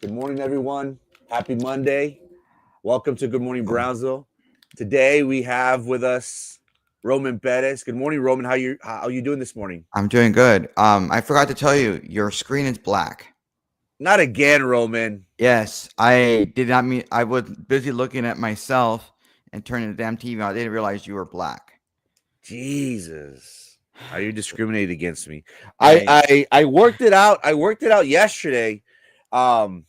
Good morning, everyone. Happy Monday. Welcome to Good Morning Brownsville. Today we have with us Roman Perez. Good morning, Roman. How you doing this morning? I'm doing good. I forgot to tell you, your screen is black. Not again, Roman. Yes, I did not mean. I was busy looking at myself and turning the damn TV on. I didn't realize you were black. Jesus. Are you discriminating against me? I I I I worked it out. I worked it out yesterday. Um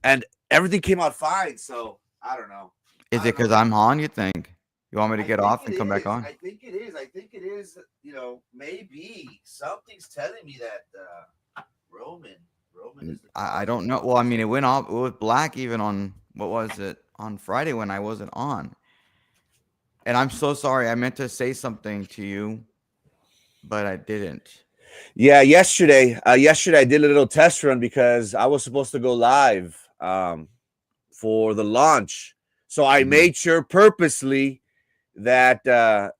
and everything came out fine. So I don't know. Is I it don't because know. I'm on? You think you want me to I get think off it and come back is. on? I think it is. I think it is. Maybe something's telling me that Roman is the I cause of don't the know. Well, I problem. mean, it went off. It was black even on what was it on Friday when I wasn't on. And I'm so sorry. I meant to say something to you, but I didn't. Yeah, yesterday I did a little test run because I was supposed to go live for the launch. So I Hmm. made sure purposely that that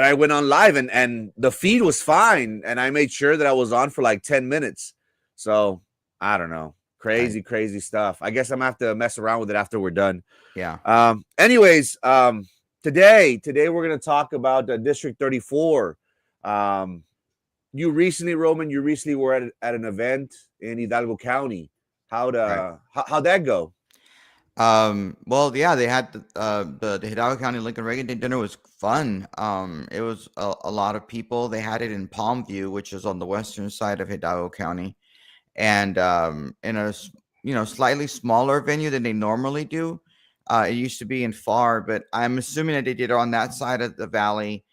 I went on live and the feed was fine and I made sure that I was on for like 10 minutes. So, I don't know. I Crazy stuff. I guess I'm going to have to mess around with it after we're done. yeah. Anyways, today we're going to talk about District 34. Um you recently were at an event in Hidalgo County. Right. How'd that go? Well, yeah, they had the Hidalgo County Lincoln Reagan Day dinner was fun. It was a lot of people. They had it in Palmview, which is on the western side of Hidalgo County, and in slightly smaller venue than they normally do. It used to be in Far, but I'm assuming that they did it on that side of the valley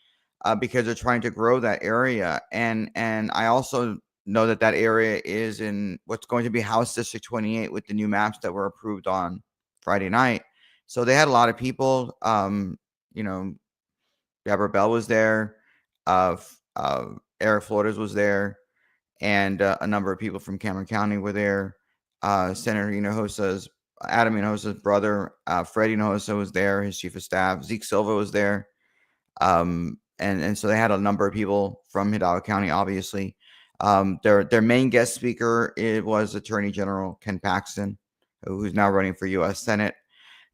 because they're trying to grow that area. And I also know that that area is in what's going to be House District 28 with the new maps that were approved on Friday night. So they had a lot of people. You know, Deborah Bell was there. Eric Flores was there, and a number of people from Cameron County were there. Senator Adam Hinojosa's brother, Freddie Hinojosa was there. His chief of staff, Zeke Silva, was there. And so they had a number of people from Hidalgo County, obviously. Their main guest speaker, it was Attorney General Ken Paxton, who's now running for U.S. Senate.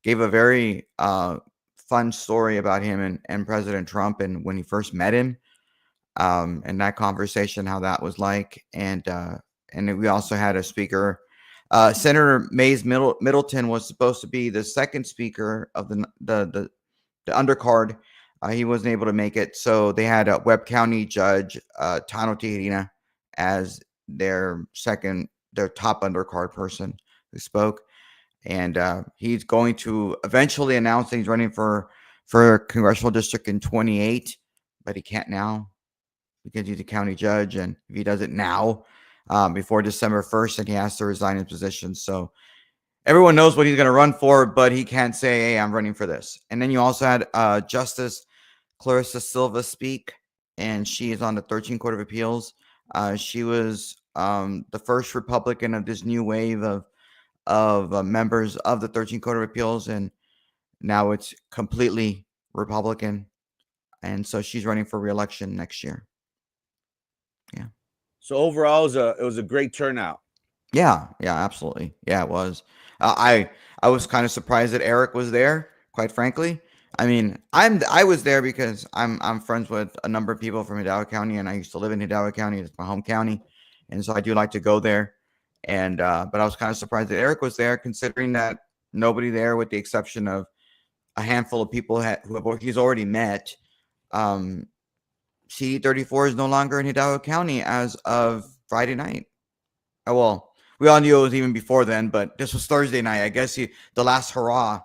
Gave a very fun story about him and President Trump and when he first met him, and that conversation, how that was like. And we also had a speaker. Senator Middleton was supposed to be the second speaker of the undercard. He wasn't able to make it, so they had a Webb County Judge Tano Tijerina as their top undercard person who spoke, and he's going to eventually announce that he's running for congressional district in 28, but he can't now because he's a county judge, and if he does it now before December 1st, then he has to resign his position. So everyone knows what he's going to run for, but he can't say, "Hey, I'm running for this." And then you also had Justice Clarissa Silva speak, and she is on the 13th Court of Appeals. She was the first Republican of this new wave of members of the 13th Court of Appeals, and now it's completely Republican, and so she's running for reelection next year. Yeah, So overall, it was a great turnout. yeah, absolutely. Yeah, it was. I was kind of surprised that Eric was there. Quite frankly, I mean, I was there because I'm friends with a number of people from Hidalgo County, and I used to live in Hidalgo County. It's my home county, and so I do like to go there. And but I was kind of surprised that Eric was there, considering that nobody there, with the exception of a handful of people he's already met. Um, C-34 is no longer in Hidalgo County as of Friday night. Oh, well, we all knew it was even before then, but this was Thursday night. I guess the last hurrah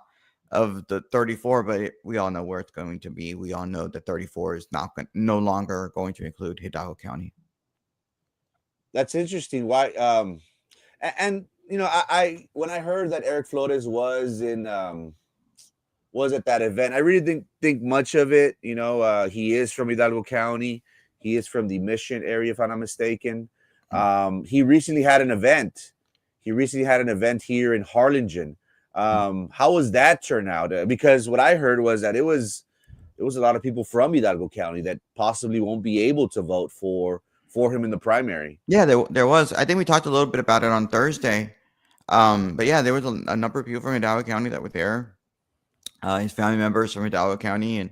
of the 34, but we all know where it's going to be. We all know that 34 is no longer going to include Hidalgo County. That's interesting. Why? And I when I heard that Eric Flores was at that event, I really didn't think much of it. He is from Hidalgo County. He is from the Mission area, if I'm not mistaken. Yeah. He recently had an event. He recently had an event here in Harlingen. How was that turnout? Because what I heard was that it was a lot of people from Hidalgo County that possibly won't be able to vote for him in the primary. Yeah, there was. I think we talked a little bit about it on Thursday. But yeah, there was a number of people from Hidalgo County that were there. His family members from Hidalgo County and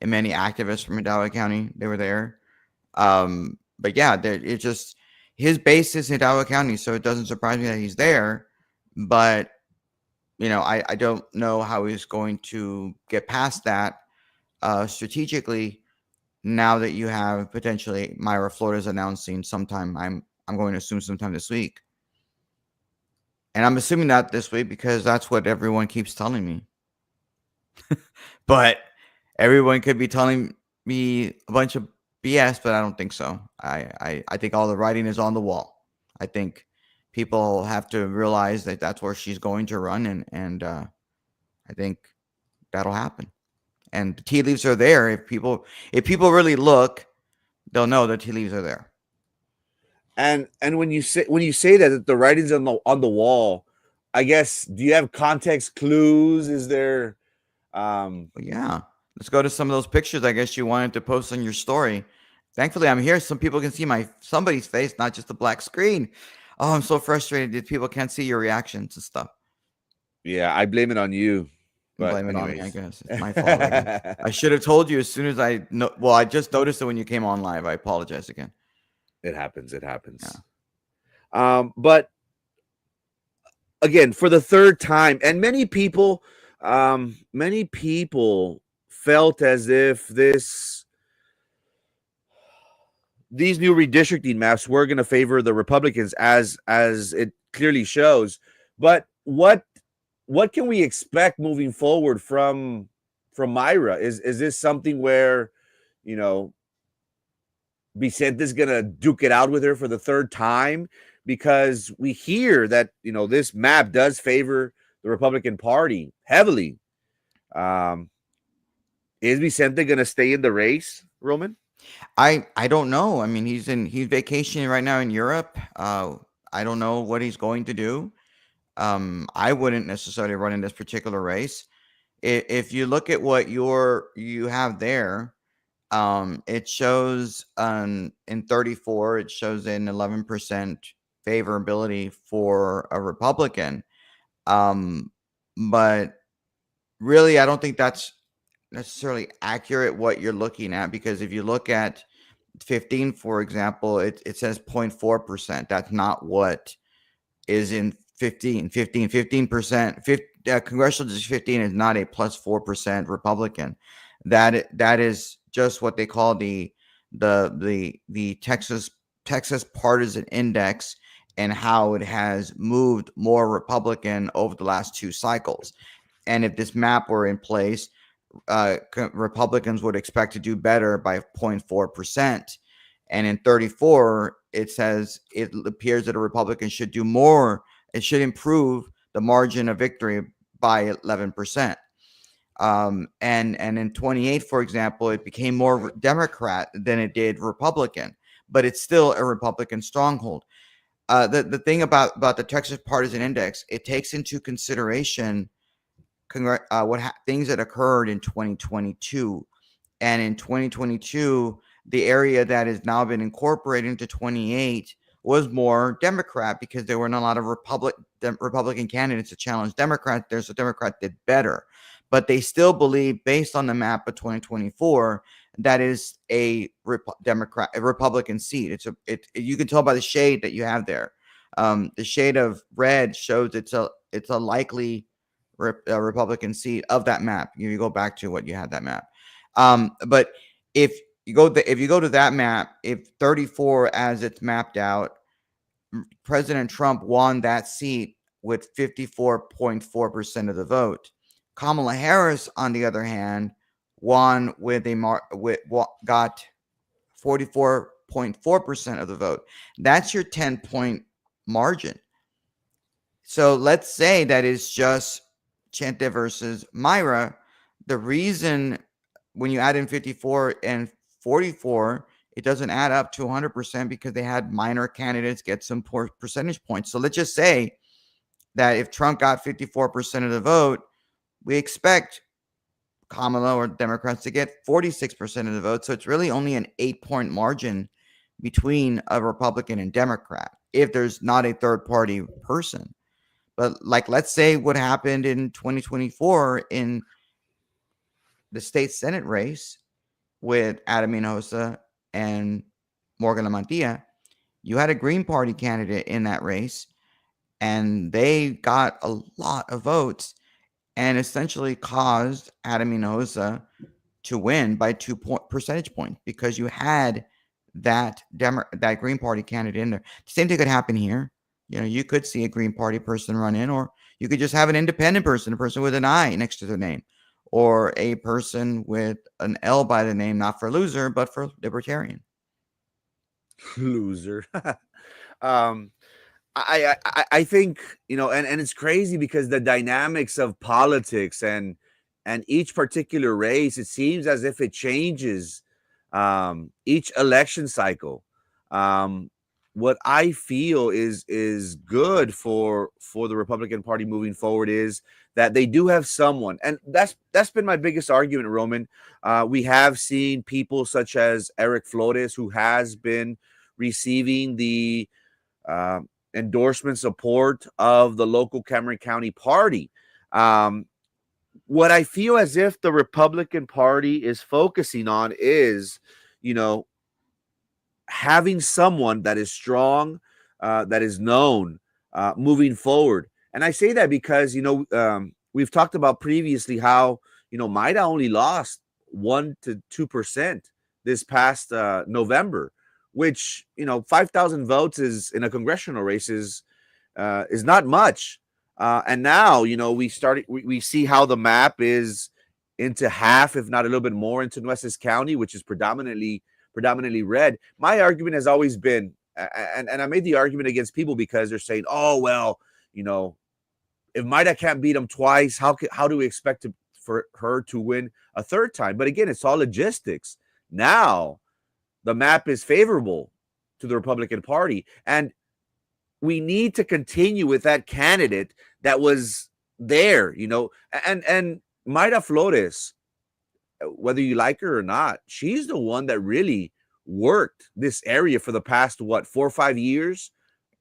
many activists from Hidalgo County, they were there. But yeah, it just his base is Hidalgo County, so it doesn't surprise me that he's there. But I don't know how he's going to get past that strategically now that you have potentially Mayra Flores announcing sometime. I'm going to assume sometime this week, and I'm assuming that this week because that's what everyone keeps telling me. But everyone could be telling me a bunch of BS, but I don't think so. I think all the writing is on the wall. I think people have to realize that that's where she's going to run, and I think that'll happen. And the tea leaves are there. If people really look, they'll know the tea leaves are there. And when you say that the writing's on the wall, I guess, do you have context clues? Is there But yeah, let's go to some of those pictures. I guess you wanted to post on your story. Thankfully, I'm here. Some people can see somebody's face, not just a black screen. Oh, I'm so frustrated that people can't see your reactions and stuff. yeah, I blame it on you. But Blame it on me, I anyways. guess. It's my fault, I guess. I should have told you as soon as I know. Well, I just noticed it when you came on live. I apologize again. It happens. It happens. Yeah. But again, for the third time, and many people felt as if these new redistricting maps were going to favor the Republicans, as it clearly shows. But what can we expect moving forward from Mayra? Is this something where, Vicente's going to duke it out with her for the third time? Because we hear that, this map does favor the Republican Party heavily. Is Vicente going to stay in the race, Roman? I don't know. I mean, he's vacationing right now in Europe. I don't know what he's going to do. I wouldn't necessarily run in this particular race. If you look at what you have there, it shows in 34, it shows an 11% favorability for a Republican. But really, I don't think that's necessarily accurate what you're looking at, because if you look at 15, for example, it says 0.4%. That's not what is in 15%. Congressional District 15 is not a plus 4% Republican. That is just what they call the Texas Partisan Index, and how it has moved more Republican over the last two cycles. And if this map were in place, Republicans would expect to do better by 0.4%. And in 34, it says it appears that a Republican should do more. It should improve the margin of victory by 11%. And in 28, for example, it became more Democrat than it did Republican, but it's still a Republican stronghold. The thing about the Texas Partisan Index, it takes into consideration things that occurred in 2022, and in 2022, the area that has now been incorporated into 28 was more Democrat, because there weren't a lot of Republican candidates to challenge Democrats. There's a Democrat did better, but they still believe, based on the map of 2024, that is a Republican seat. You can tell by the shade that you have there. The shade of red shows it's a likely Republican seat of that map. You go back to what you had that map. But if you go to that map, if 34 as it's mapped out, President Trump won that seat with 54.4% of the vote. Kamala Harris, on the other hand, won got 44.4% of the vote. That's your 10-point margin. So let's say that is just Chente versus Mayra. The reason when you add in 54 and 44, it doesn't add up to 100%, because they had minor candidates get some poor percentage points. So let's just say that if Trump got 54% of the vote, we expect Kamala or Democrats to get 46% of the vote. So it's really only an 8-point margin between a Republican and Democrat if there's not a third party person. But like, let's say what happened in 2024 in the state Senate race with Adam Hinojosa and Morgan Lamantia. You had a Green Party candidate in that race, and they got a lot of votes and essentially caused Adam Hinojosa to win by 2 percentage points because you had that Green Party candidate in there. The same thing could happen here. You could see a Green Party person run in, or you could just have an independent person, a person with an I next to their name, or a person with an L by the name, not for loser, but for libertarian. Loser. um, I think, and it's crazy because the dynamics of politics and each particular race, it seems as if it changes each election cycle. Um, what I feel is good for the Republican Party moving forward is that they do have someone, and that's been my biggest argument, Roman. We have seen people such as Eric Flores, who has been receiving the uh, endorsement support of the local Cameron County party. What I feel as if the Republican Party is focusing on is, you know, having someone that is strong, that is known, moving forward. And I say that because, we've talked about previously how, Maida only lost 1 to 2% this past November, which, 5,000 votes is in a congressional race is not much. And now, we see how the map is into half, if not a little bit more, into Nueces County, which is predominantly red. My argument has always been, and I made the argument against people because they're saying, oh well, if Maida can't beat him twice, how do we expect for her to win a third time? But again, it's all logistics. Now the map is favorable to the Republican Party, and we need to continue with that candidate that was there, and Mayra Flores, whether you like her or not, she's the one that really worked this area for the past 4 or 5 years.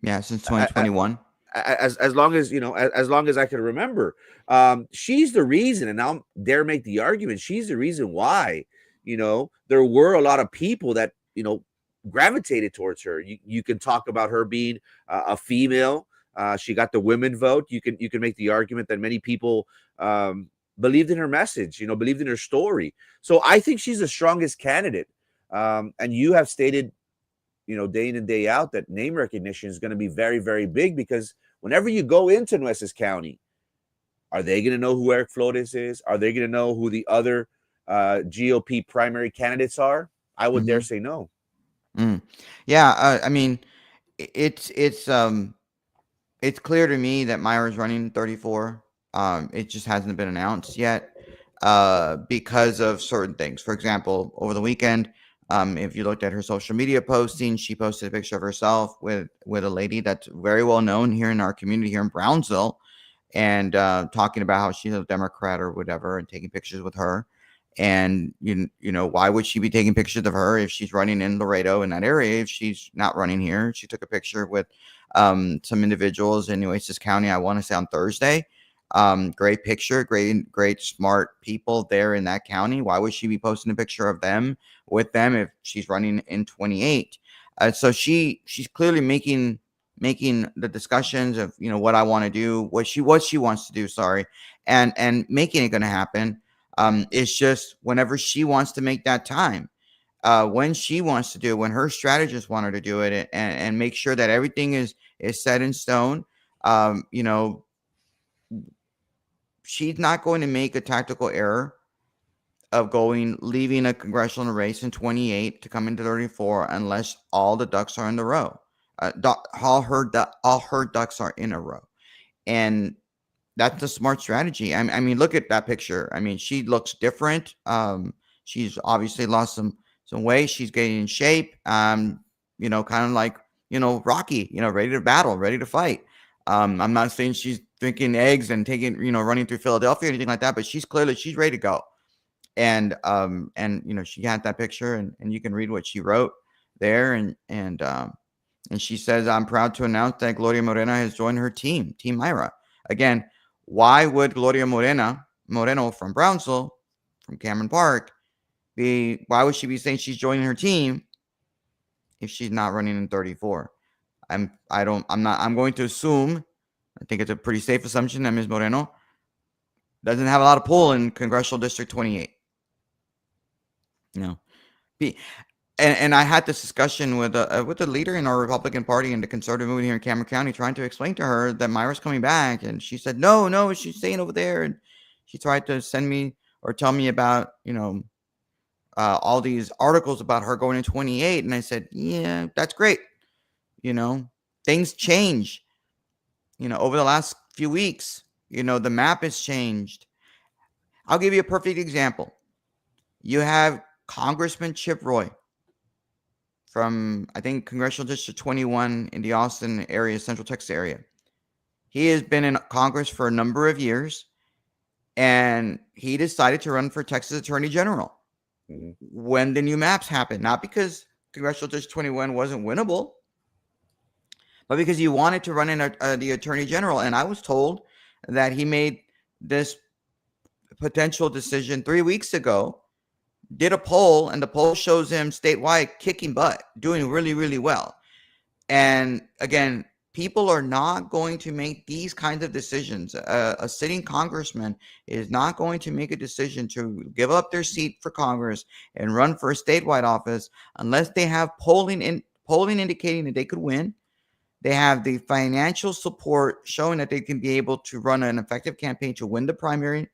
Yeah, since 2021. As long as as long as I can remember, she's the reason, and I'll dare make the argument, she's the reason why there were a lot of people that gravitated towards her. You can talk about her being a female. She got the women vote. You can make the argument that many people believed in her message, believed in her story. So I think she's the strongest candidate. And you have stated, day in and day out, that name recognition is going to be very, very big, because whenever you go into Nueces County, are they going to know who Eric Flores is? Are they going to know who the other GOP primary candidates are? I would dare say no. Yeah, I mean, it's clear to me that Mayra's running 34. It just hasn't been announced yet because of certain things. For example, over the weekend, if you looked at her social media posting, she posted a picture of herself with a lady that's very well known here in our community here in Brownsville, and talking about how she's a Democrat or whatever, and taking pictures with her. And why would she be taking pictures of her if she's running in Laredo, in that area, if she's not running here? She took a picture with some individuals in Nueces County, I want to say on Thursday. Great picture, great smart people there in that county. Why would she be posting a picture of them with them if she's running in 28? So she's clearly making the discussions of what I want to do, what she wants to do, sorry, and making it going to happen. It's just whenever she wants to make that time, when she wants to do it, when her strategists want her to do it, and make sure that everything is set in stone. She's not going to make a tactical error of leaving a congressional race in 28 to come into 34 unless all the ducks are in the row. All her ducks are in a row, and that's a smart strategy. I mean, look at that picture. I mean, she looks different. She's obviously lost some weight. She's getting in shape. Kind of like Rocky. Ready to battle, ready to fight. I'm not saying she's drinking eggs and running through Philadelphia or anything like that, but she's ready to go. And she had that picture, and you can read what she wrote there, and she says, "I'm proud to announce that Gloria Morena has joined her team, Team Mayra." Again, why would Gloria Moreno from Brownsville, from Cameron Park, why would she be saying she's joining her team if she's not running in 34? I'm going to assume, I think it's a pretty safe assumption that Ms. Moreno doesn't have a lot of pull in Congressional District 28. You know, and I had this discussion with the leader in our Republican Party and the conservative movement here in Cameron County, trying to explain to her that Mayra's coming back, and she said, no, she's staying over there. And she tried to send me or tell me about, all these articles about her going in 28. And I said, yeah, that's great. Things change, over the last few weeks. The map has changed. I'll give you a perfect example. You have Congressman Chip Roy from, I think, Congressional District 21 in the Austin area, Central Texas area. He has been in Congress for a number of years, and he decided to run for Texas Attorney General when the new maps happened. Not because Congressional District 21 wasn't winnable, but because he wanted to run in the Attorney General. And I was told that he made this potential decision 3 weeks ago, did a poll, and the poll shows him statewide kicking butt, doing really, really well. And again, people are not going to make these kinds of decisions. A sitting congressman is not going to make a decision to give up their seat for Congress and run for a statewide office unless they have polling indicating that they could win. They have the financial support showing that they can be able to run an effective campaign to win the primary,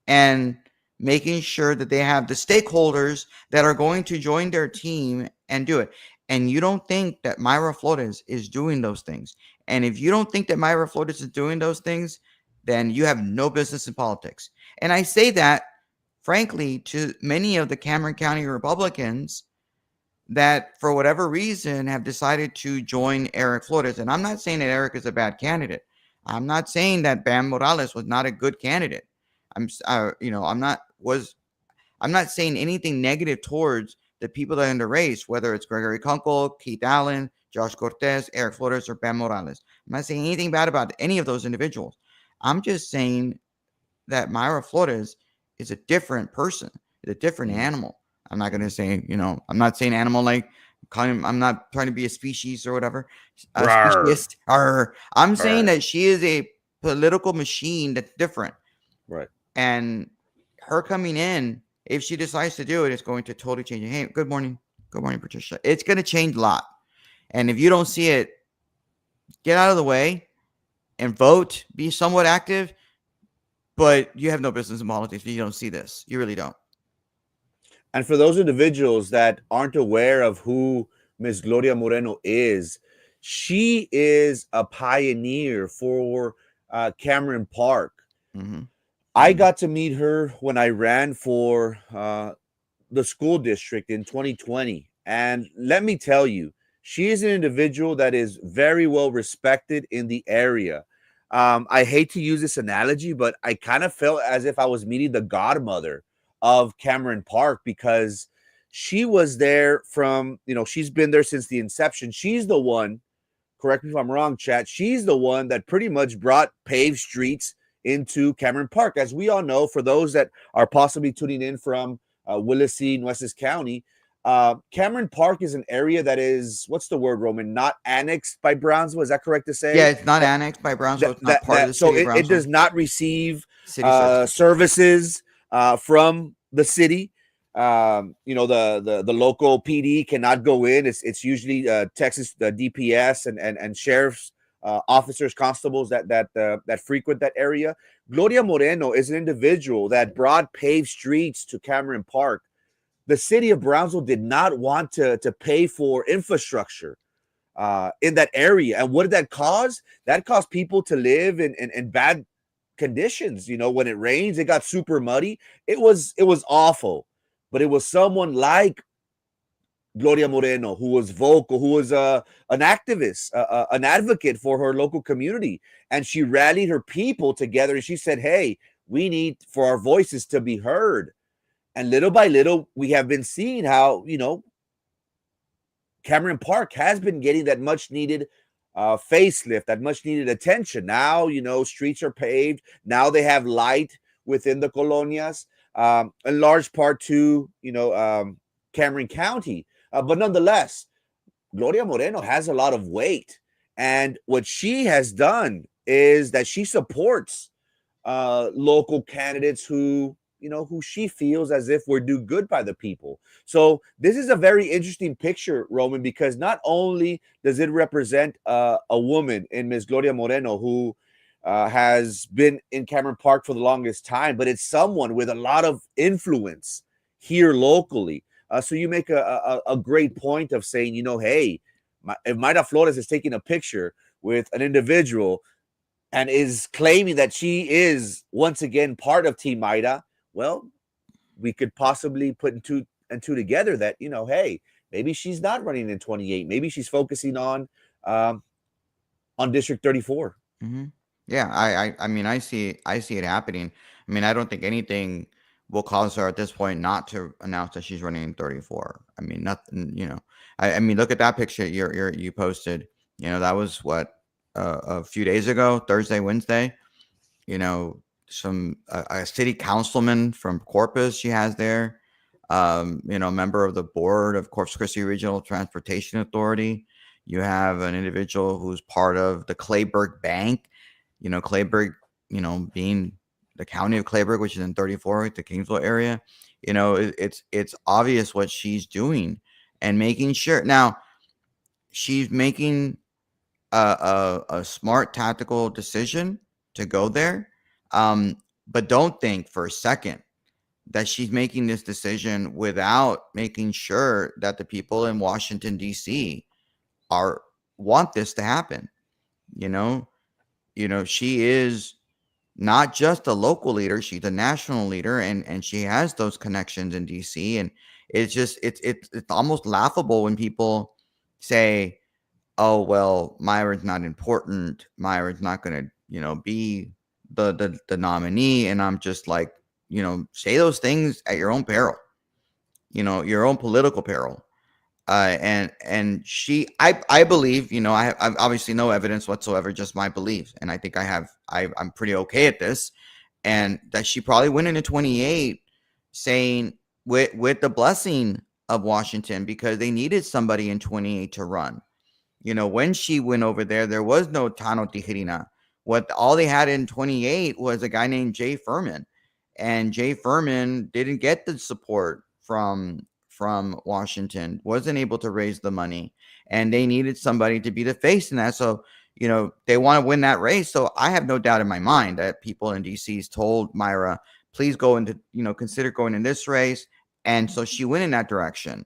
and making sure that they have the stakeholders that are going to join their team and do it. And you don't think that Mayra Flores is doing those things. And if you don't think that Mayra Flores is doing those things, then you have no business in politics. And I say that, frankly, to many of the Cameron County Republicans that, for whatever reason, have decided to join Eric Flores. And I'm not saying that Eric is a bad candidate. I'm not saying that Bam Morales was not a good candidate. I'm not saying anything negative towards the people that are in the race, whether it's Gregory Kunkel, Keith Allen, Josh Cortez, Eric Flores, or Bam Morales. I'm not saying anything bad about any of those individuals. I'm just saying that Mayra Flores is a different person, a different animal. I'm not going to say, I'm not saying animal like, I'm not trying to be a species or whatever. Speciesist. I'm saying that she is a political machine that's different. Right. And her coming in, if she decides to do it, it's going to totally change it. Hey, good morning. Good morning, Patricia. It's going to change a lot. And if you don't see it, get out of the way and vote, be somewhat active. But you have no business in politics if you don't see this. You really don't. And for those individuals that aren't aware of who Ms. Gloria Moreno is, she is a pioneer for Cameron Park. I got to meet her when I ran for the school district in 2020. And let me tell you, she is an individual that is very well respected in the area. I hate to use this analogy, but I kind of felt as if I was meeting the godmother of Cameron Park, because she was there from, she's been there since the inception. She's the one, correct me if I'm wrong, chat, she's the one that pretty much brought paved streets into Cameron Park. As we all know, for those that are possibly tuning in from Willacy, Nueces County, Cameron Park is an area that is, what's the word, Roman? Not annexed by Brownsville. Is that correct to say? Yeah, it's not annexed by Brownsville. It's not part of the city of Brownsville. It does not receive services from the city. The local PD cannot go in. It's usually Texas DPS and sheriff's officers, constables that frequent that area. Gloria Moreno is an individual that brought paved streets to Cameron Park. The city of Brownsville did not want to pay for infrastructure in that area. And what did that cause? That caused people to live in bad conditions. When it rains, it got super muddy. It was awful. But it was someone like Gloria Moreno who was vocal, who was an activist, an advocate for her local community. And she rallied her people together and she said, hey, we need for our voices to be heard. And little by little, we have been seeing how, Cameron Park has been getting that much needed facelift, that much needed attention. Now, streets are paved. Now they have light within the colonias, in large part to, Cameron County. But nonetheless, Gloria Moreno has a lot of weight. And what she has done is that she supports local candidates who she feels as if were do good by the people. So this is a very interesting picture, Roman, because not only does it represent a woman in Miss Gloria Moreno who has been in Cameron Park for the longest time, but it's someone with a lot of influence here locally. So you make a great point of saying, hey, if Mayra Flores is taking a picture with an individual and is claiming that she is once again part of Team Mayra, well, we could possibly put two and two together that, hey, maybe she's not running in 28. Maybe she's focusing on District 34. Mhm. Yeah, I mean, I see it happening. I mean, I don't think anything will cause her at this point not to announce that she's running in 34. I mean, nothing, I mean, look at that picture you posted. That was what, a few days ago, Thursday, Wednesday. You know, some a city councilman from Corpus she has there. Member of the board of Corpus Christi Regional Transportation Authority. You have an individual who's part of the Clayburgh Bank. Clayburgh, being the county of Clayburgh, which is in 34, the Kingsville area. It's obvious what she's doing and making sure. Now, she's making a smart tactical decision to go there. But don't think for a second that she's making this decision without making sure that the people in Washington, D.C. are want this to happen. You know, she is not just a local leader, she's a national leader, and she has those connections in DC. And it's almost laughable when people say, oh, well, Myra's not important, Myra's not going to be the nominee. And I'm just like, say those things at your own peril, your own political peril. And I believe, I've obviously no evidence whatsoever, just my beliefs, and I think I'm pretty okay at this, and that she probably went into 28 saying with the blessing of Washington, because they needed somebody in 28 to run. When she went over there was no Tano Tijerina. What all they had in 28 was a guy named Jay Furman, and Jay Furman didn't get the support from Washington, wasn't able to raise the money, and they needed somebody to be the face in that. So, they want to win that race. So I have no doubt in my mind that people in DC's told Mayra, please go into, consider going in this race. And so she went in that direction.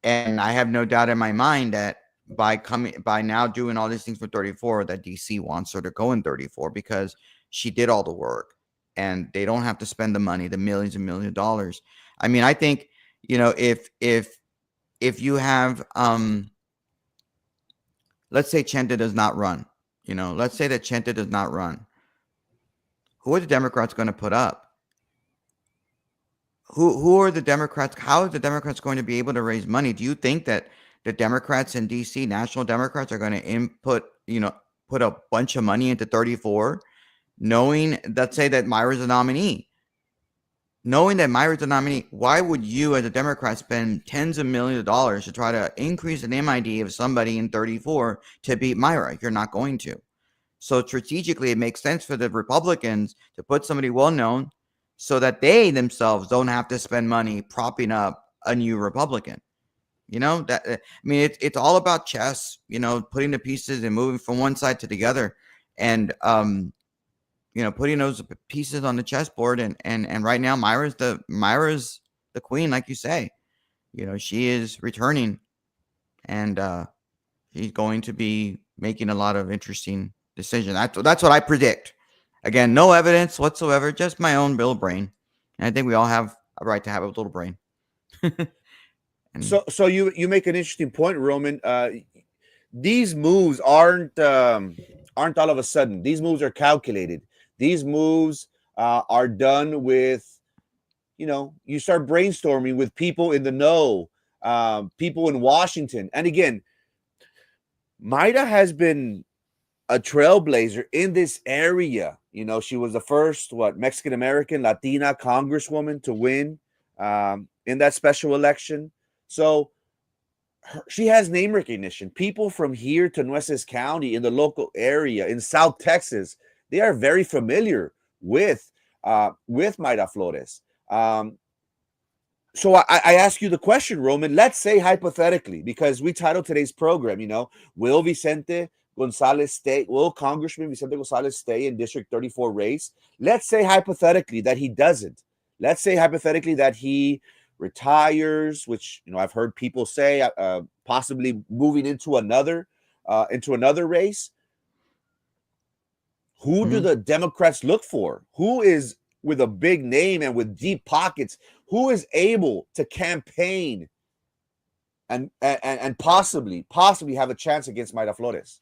And I have no doubt in my mind that by now doing all these things for 34, that DC wants her to go in 34 because she did all the work and they don't have to spend the money, the millions and millions of dollars. I mean, I think, if you have, let's say Chenta does not run, let's say that Chenta does not run. Who are the Democrats going to put up? Who are the Democrats? How are the Democrats going to be able to raise money? Do you think that the Democrats in DC, national Democrats, are going to put a bunch of money into 34, knowing, let's say that Myra's a nominee? Knowing that Myra's a nominee, why would you as a Democrat spend tens of millions of dollars to try to increase an MID of somebody in 34 to beat Mayra? You're not going to. So strategically, it makes sense for the Republicans to put somebody well-known so that they themselves don't have to spend money propping up a new Republican. It's all about chess, putting the pieces and moving from one side to the other. And, putting those pieces on the chessboard, and right now Myra's the queen, like you say. She is returning, and she's going to be making a lot of interesting decisions. That's what I predict. Again, no evidence whatsoever, just my own little brain. And I think we all have a right to have a little brain. So you make an interesting point, Roman. These moves aren't all of a sudden. These moves are calculated. These moves are done with, you start brainstorming with people in the know, people in Washington. And again, Mayra has been a trailblazer in this area. You know, she was the first Mexican American Latina congresswoman to win in that special election. So she has name recognition. People from here to Nueces County in the local area in South Texas, they are very familiar with Mayra Flores. So I ask you the question, Roman. Let's say hypothetically, because we titled today's program, you know, will Congressman Vicente Gonzalez stay in District 34 race? Let's say hypothetically that he doesn't. Let's say hypothetically that he retires, which you know I've heard people say, possibly moving into another race. Who do Mhm. the Democrats look for? Who is with a big name and with deep pockets? Who is able to campaign and possibly have a chance against Mayra Flores?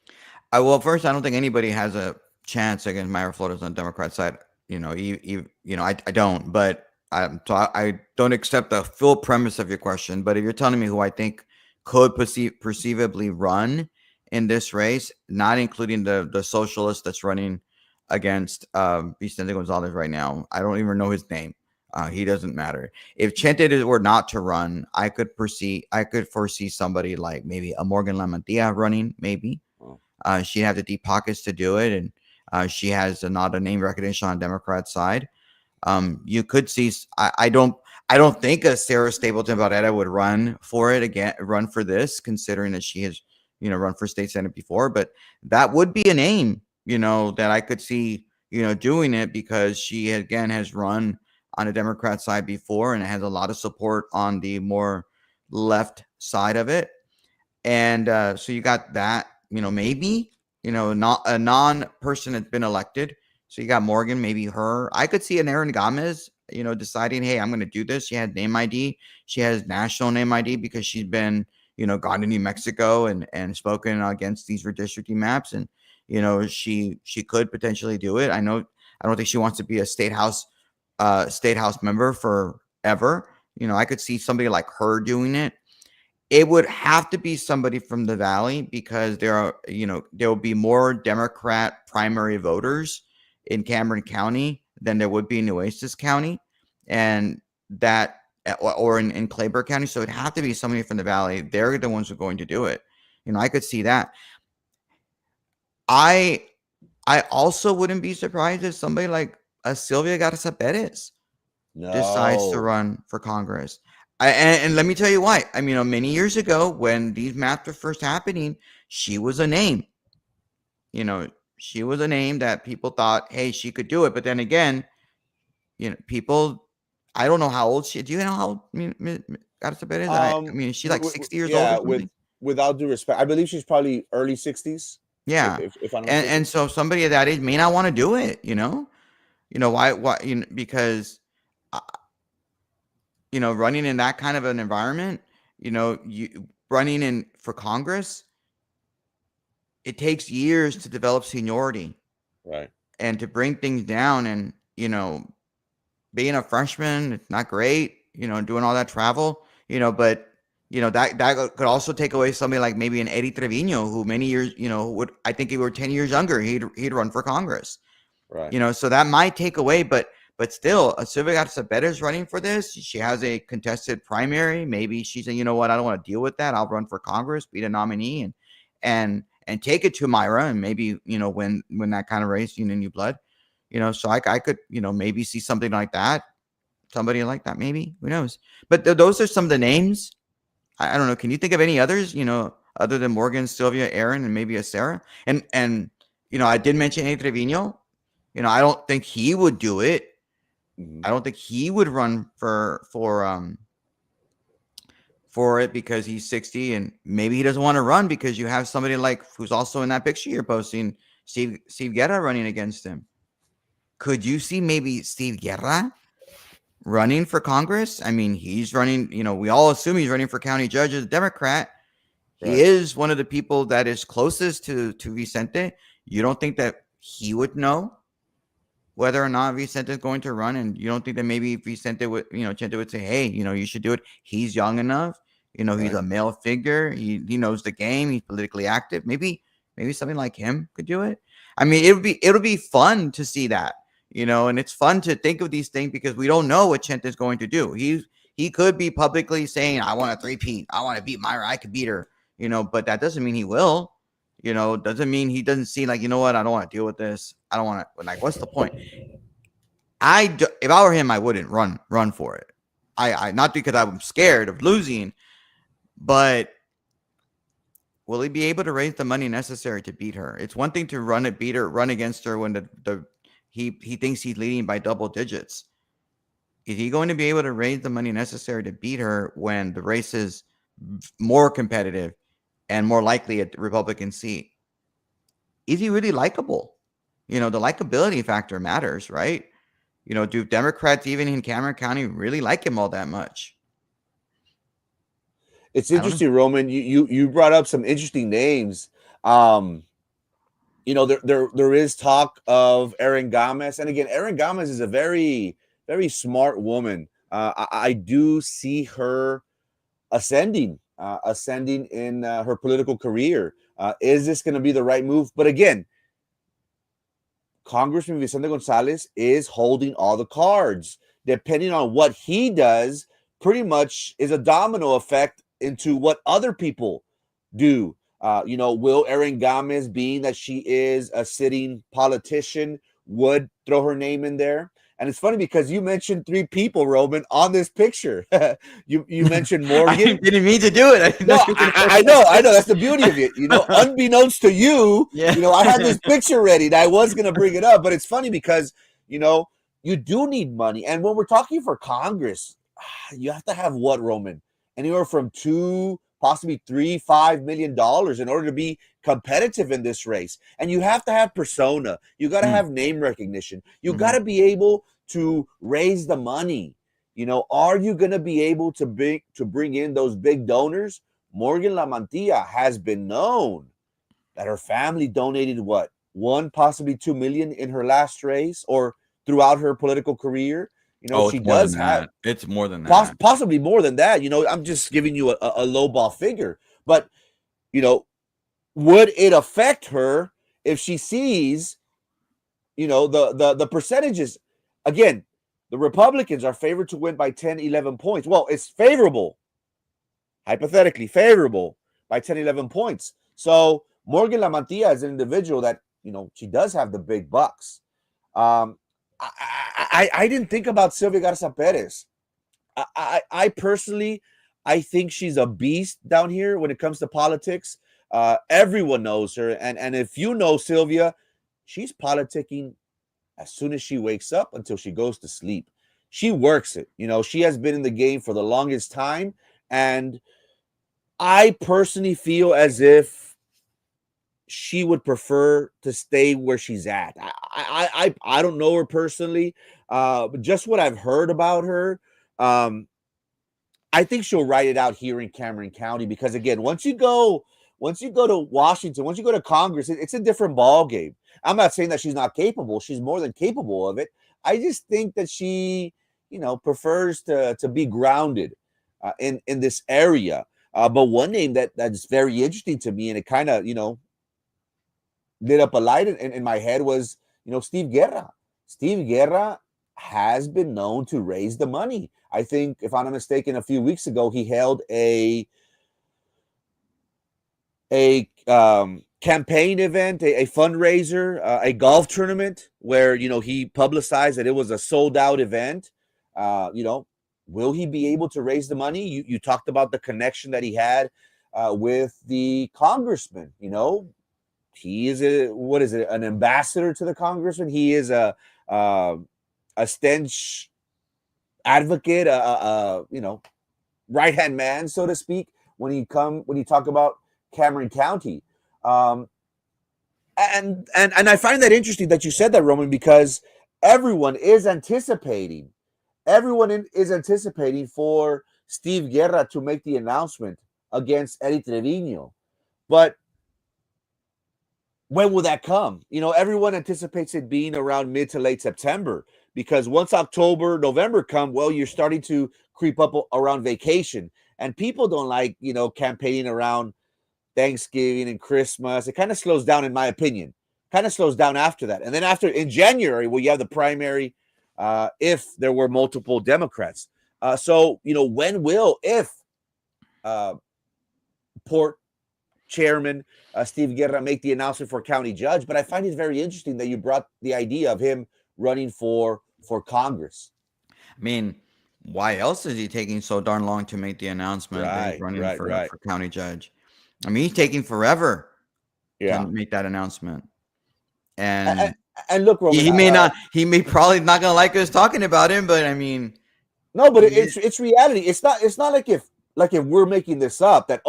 Well, first, I don't think anybody has a chance against Mayra Flores on the Democrat side. I don't. But I don't accept the full premise of your question. But if you're telling me who I think could perceivably run in this race, not including the socialist that's running against Vicente Gonzalez right now, I don't even know his name. He doesn't matter. If Chente were not to run, I could foresee somebody like maybe a Morgan Lamantia running, maybe. Oh, She had the deep pockets to do it, and she has not a name recognition on Democrat side. You could see. I don't think a Sarah Stapleton Barrera would run for it again. Run for this, considering that she has run for state senate before. But that would be a name that I could see doing it, because she again has run on the Democrat side before and has a lot of support on the more left side of it. And so you got that, maybe, not a non-person that's been elected. So you got Morgan, maybe her. I could see an Aaron Gomez, deciding, hey, I'm going to do this. She had name ID. She has national name ID because she's been, gone to New Mexico and spoken against these redistricting maps. And, she could potentially do it. I don't think she wants to be a state house member forever. I could see somebody like her doing it. It would have to be somebody from the Valley, because there will be more Democrat primary voters in Cameron County than there would be in Nueces County, and that or in Clayburgh County. So it'd have to be somebody from the Valley. They're the ones who are going to do it. I could see that. I I also wouldn't be surprised if somebody like Sylvia Garza Perez decides to no. run for Congress. And let me tell you why. I mean, many years ago when these maps were first happening, she was a name. You know, she was a name that people thought, hey, she could do it. But then again, people, I don't know how old she. Do you know how old Garza Perez? I mean, is she like 60 years old or Yeah, something? without due respect, I believe she's probably early 60s, Yeah, if I'm not and mistaken. so somebody of that age may not want to do it. Why? Because running in that kind of an environment, you running in for Congress, it takes years to develop seniority Right. and to bring things down. And, being a freshman, it's not great, doing all that travel, but, that could also take away somebody like maybe an Eddie Trevino, who many years, would, I think, if he were 10 years younger, he'd run for Congress. Right. So that might take away, but still, Sylvia Garza is running for this. She has a contested primary. Maybe she's saying, you know what, I don't want to deal with that. I'll run for Congress, be the nominee, and take it to Mayra, and maybe when that kind of race, new blood. So I could maybe see something like that, somebody like that, maybe, who knows? But those are some of the names. I don't know. Can you think of any others? Other than Morgan, Sylvia, Aaron, and maybe a Sarah? And I did mention Eddie Trevino. I don't think he would do it. Mhm. I don't think he would run for it because he's 60, and maybe he doesn't want to run because you have somebody like who's also in that picture you're posting, Steve Guerra, running against him. Could you see maybe Steve Guerra running for Congress? I mean, he's running, we all assume he's running for county judge as a Democrat. He Right. is one of the people that is closest to Vicente. You don't think that he would know whether or not Vicente is going to run, and you don't think that maybe Vicente would, Chente would say, hey, you should do it. He's young enough. He's Right. a male figure. He knows the game. He's politically active. Maybe something like him could do it. I mean, it'll be fun to see that, and it's fun to think of these things because we don't know what Chent is going to do. He could be publicly saying, "I want a three-peat. I want to beat Myra. I could beat her," but that doesn't mean he will. Doesn't mean he doesn't see like, you know what? I don't want to deal with this. I don't want to. Like, what's the point? If I were him, I wouldn't run for it. I not because I'm scared of losing, but will he be able to raise the money necessary to beat her? It's one thing to run against her when he thinks he's leading by double digits. Is he going to be able to raise the money necessary to beat her when the race is more competitive and more likely a Republican seat? Is he really likable? The likability factor matters, right? Do Democrats even in Cameron County really like him all that much? It's I don't know. interesting, Roman. You brought up some interesting names. Um, there is talk of Erin Gomez, and again, Erin Gomez is a very very smart woman. I do see her ascending in her political career. Is this going to be the right move? But again, Congressman Vicente Gonzalez is holding all the cards. Depending on what he does, pretty much is a domino effect into what other people do. Will Erin Gomez, being that she is a sitting politician, would throw her name in there? And it's funny because you mentioned three people, Roman, on this picture. you mentioned I Morgan. didn't mean to do it. I didn't know No, you were going to I know, I know. That's the beauty of it. Unbeknownst to you, Yeah. I had this picture ready that I was going to bring it up, but it's funny because, you do need money. And when we're talking for Congress, you have to have what, Roman? Anywhere from possibly $3-5 million in order to be competitive in this race. And you have to have persona. You got to Mm, have name recognition. You got mhm. to be able to raise the money. Are you going to be able to bring in those big donors? Morgan Lamantilla has been known that her family donated what, 1, possibly 2 million in her last race or throughout her political career. Oh, She it's more than does have that. It's more than that. possibly more than that. I'm just giving you a low ball figure, but you know, would it affect her if she sees, the percentages? Again, the Republicans are favored to win by 10, 11 points. Well, it's favorable, hypothetically favorable by 10, 11 points. So Morgan Lamantilla is an individual that, she does have the big bucks. Um, I didn't think about Sylvia Garza Perez. I personally, I think she's a beast down here when it comes to politics. Everyone knows her, and if you know Sylvia, she's politicking as soon as she wakes up until she goes to sleep. She works it. She has been in the game for the longest time, and I personally feel as if she would prefer to stay where she's at. I don't know her personally, but just what I've heard about her, um, I think she'll write it out here in Cameron County because again, once you go to Washington, once you go to Congress, it's a different ball game. I'm not saying that she's not capable; she's more than capable of it. I just think that she, prefers to be grounded in this area. But one name that's very interesting to me, and it kind of lit up a light in my head was Steve Guerra. Steve Guerra has been known to raise the money. I think, if I'm not mistaken, a few weeks ago he held a campaign event, a fundraiser, a golf tournament where he publicized that it was a sold out event. Will he be able to raise the money? You talked about the connection that he had with the congressman. He is an ambassador to the congressman. He is a stench advocate, right hand man, so to speak, when you talk about Cameron County. Um, and I find that interesting that you said that, Roman, because everyone is anticipating, is anticipating for Steve Guerra to make the announcement against Eddie Trevino. But when will that come? Everyone anticipates it being around mid to late September because once October, November come, well, you're starting to creep up around vacation. and people don't like, campaigning around Thanksgiving and Christmas. It kind of slows down, in my opinion. Kind of slows down after that, and then after in January, where you have the primary, if there were multiple Democrats. So when will if uh, Port Chairman Steve Guerra make the announcement for county judge? But I find it very interesting that you brought the idea of him running for Congress. I mean, why else is he taking so darn long to make the announcement that he's Right, running right, right. for county judge? I mean, he's taking forever to Yeah. make that announcement. And, And and look, Roman. he may probably not gonna like us talking about him, but I mean, No, but it's reality. It's not like if we're making this up that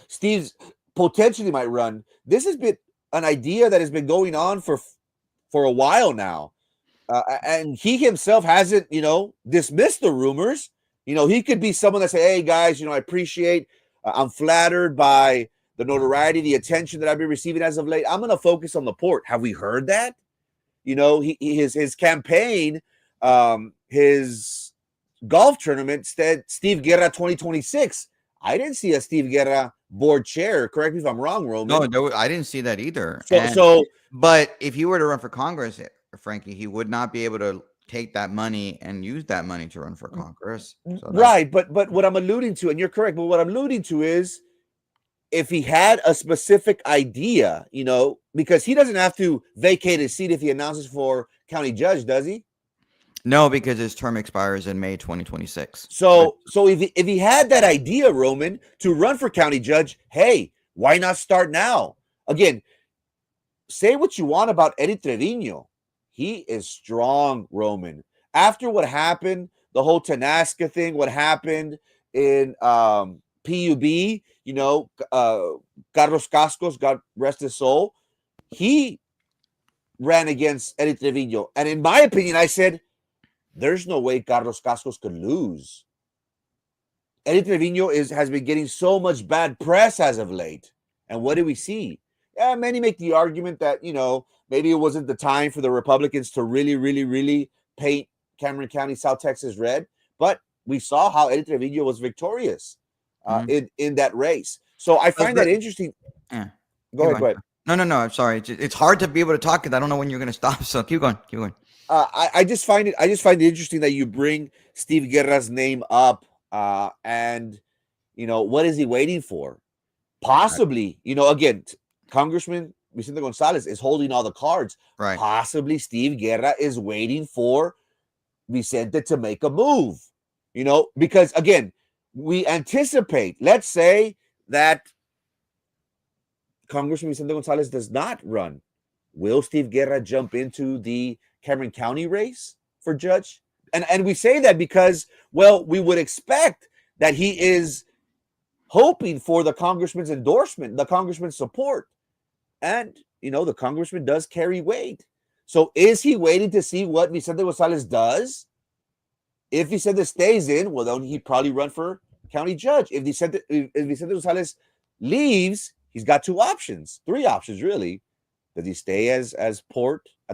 Steve's potentially might run. This has been an idea that has been going on for a while now, and he himself hasn't dismissed the rumors. He could be someone that say, "Hey guys, I appreciate. I'm flattered by the notoriety, the attention that I've been receiving as of late. I'm going to focus on the port." Have we heard that? His campaign, his golf tournament said Steve Guerra 2026. I didn't see a Steve Guerra board chair. Correct me if I'm wrong, Roman. no, I didn't see that either. So But if he were to run for Congress, Frankie, he would not be able to take that money and use that money to run for Congress. So right, but what I'm alluding to, and you're correct, but what I'm alluding to is if he had a specific idea, because he doesn't have to vacate his seat if he announces for county judge, does he? No, because his term expires in May 2026. So if he had that idea, Roman, to run for county judge, hey, why not start now? Again, say what you want about Eddie Trevino. He is strong, Roman. After what happened, the whole Tanasca thing, what happened in PUB, Carlos Cascos, God rest his soul, he ran against Eddie Trevino. And in my opinion, I said, there's no way Carlos Cascos could lose. Eddie Trevino has been getting so much bad press as of late. And what do we see? Yeah, many make the argument that, maybe it wasn't the time for the Republicans to really, really, really paint Cameron County, South Texas red. But we saw how Eddie Trevino was victorious in that race. So I find that interesting. Yeah. Go ahead. No, I'm sorry. It's hard to be able to talk because I don't know when you're going to stop. So keep going. I just find it interesting that you bring Steve Guerra's name up, and what is he waiting for? Possibly, again, Congressman Vicente Gonzalez is holding all the cards. Right. Possibly Steve Guerra is waiting for Vicente to make a move. Because again, we anticipate. Let's say that Congressman Vicente Gonzalez does not run. Will Steve Guerra jump into the Cameron County race for judge? And we say that because, well, we would expect that he is hoping for the congressman's endorsement, the congressman's support. And, the congressman does carry weight. So is he waiting to see what Vicente Gonzalez does? If Vicente stays in, well, then he'd probably run for county judge. If Vicente Gonzalez leaves, he's got three options, really. Does he stay as at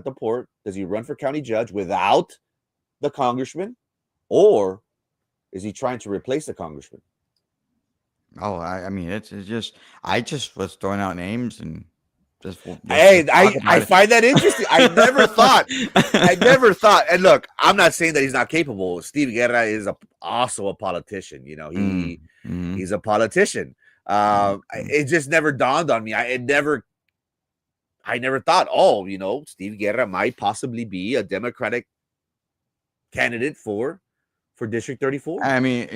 the port? Does he run for county judge without the congressman? Or is he trying to replace the congressman? Oh, I mean, it's just, I just was throwing out names and just. I find that interesting. I never thought. And look, I'm not saying that he's not capable. Steve Guerra is also a politician. He's a politician. It just never dawned on me. I never thought, Steve Guerra might possibly be a Democratic candidate for District 34. I mean,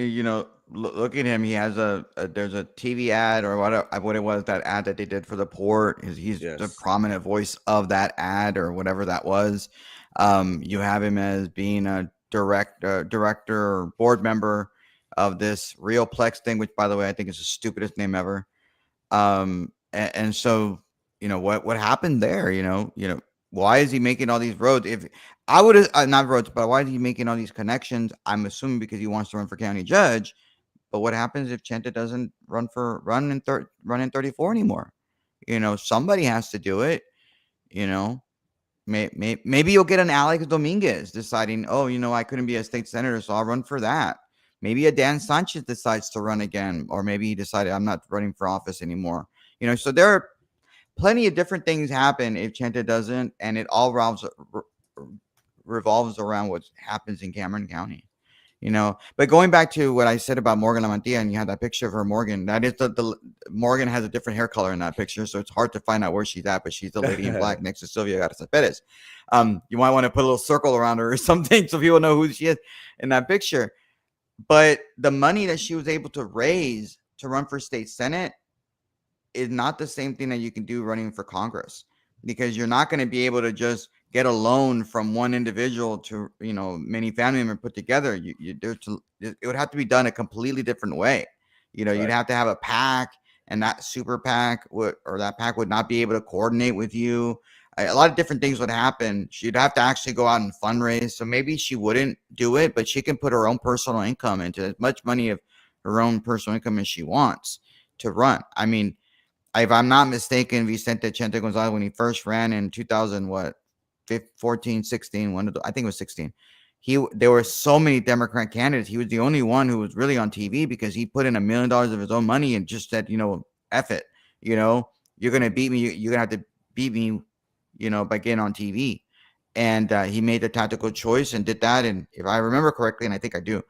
look at him. He has there's a TV ad or what it was, that ad that they did for the port. He's the prominent voice of that ad or whatever that was. You have him as being a director or board member of this Realplex thing, which, by the way, I think is the stupidest name ever. And so, what happened there? Why is he making all these roads? If I would have not roads, but why is he making all these connections? I'm assuming because he wants to run for county judge. But what happens if Chente doesn't run in 34 anymore? Somebody has to do it. Maybe you'll get an Alex Dominguez deciding, I couldn't be a state senator, so I'll run for that. Maybe a Dan Sanchez decides to run again, or maybe he decided I'm not running for office anymore. So there are plenty of different things happen if Chente doesn't, and it all revolves around what happens in Cameron County. But going back to what I said about Morgan Lamantia, and you had that picture of her, Morgan. That is the Morgan has a different hair color in that picture, so it's hard to find out where she's at. But she's the lady in black next to Sylvia Garza Perez. You might want to put a little circle around her or something so people know who she is in that picture. But the money that she was able to raise to run for state senate is not the same thing that you can do running for Congress, because you're not going to be able to just get a loan from one individual to many family members put together. It would have to be done a completely different way. You'd Right. have to have a PAC, and that super PAC that PAC would not be able to coordinate with you. A lot of different things would happen. She'd have to actually go out and fundraise. So maybe she wouldn't do it, but she can put her own personal income into as much money of her own personal income as she wants to run. I mean, if I'm not mistaken, Vicente Gonzalez, when he first ran in 2000, 14, 16, I think it was 16. There were so many Democrat candidates. He was the only one who was really on TV because he put in $1 million of his own money and just said, F it. You're going to beat me. You're going to have to beat me, by getting on TV. And he made the tactical choice and did that. And if I remember correctly, and I think I do,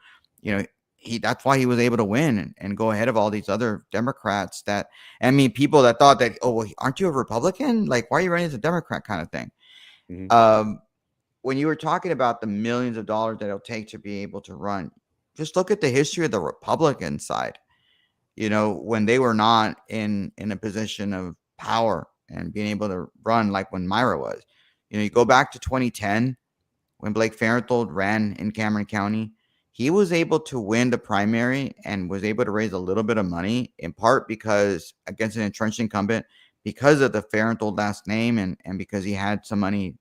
that's why he was able to win and go ahead of all these other Democrats people that thought that, oh, well, aren't you a Republican? Like, why are you running as a Democrat kind of thing? Mm-hmm. When you were talking about the millions of dollars that it'll take to be able to run, just look at the history of the Republican side. When they were not in a position of power and being able to run like when Mayra was. You go back to 2010 when Blake Farenthold ran in Cameron County. He was able to win the primary and was able to raise a little bit of money, in part because against an entrenched incumbent, because of the Farenthold last name and because he had some money,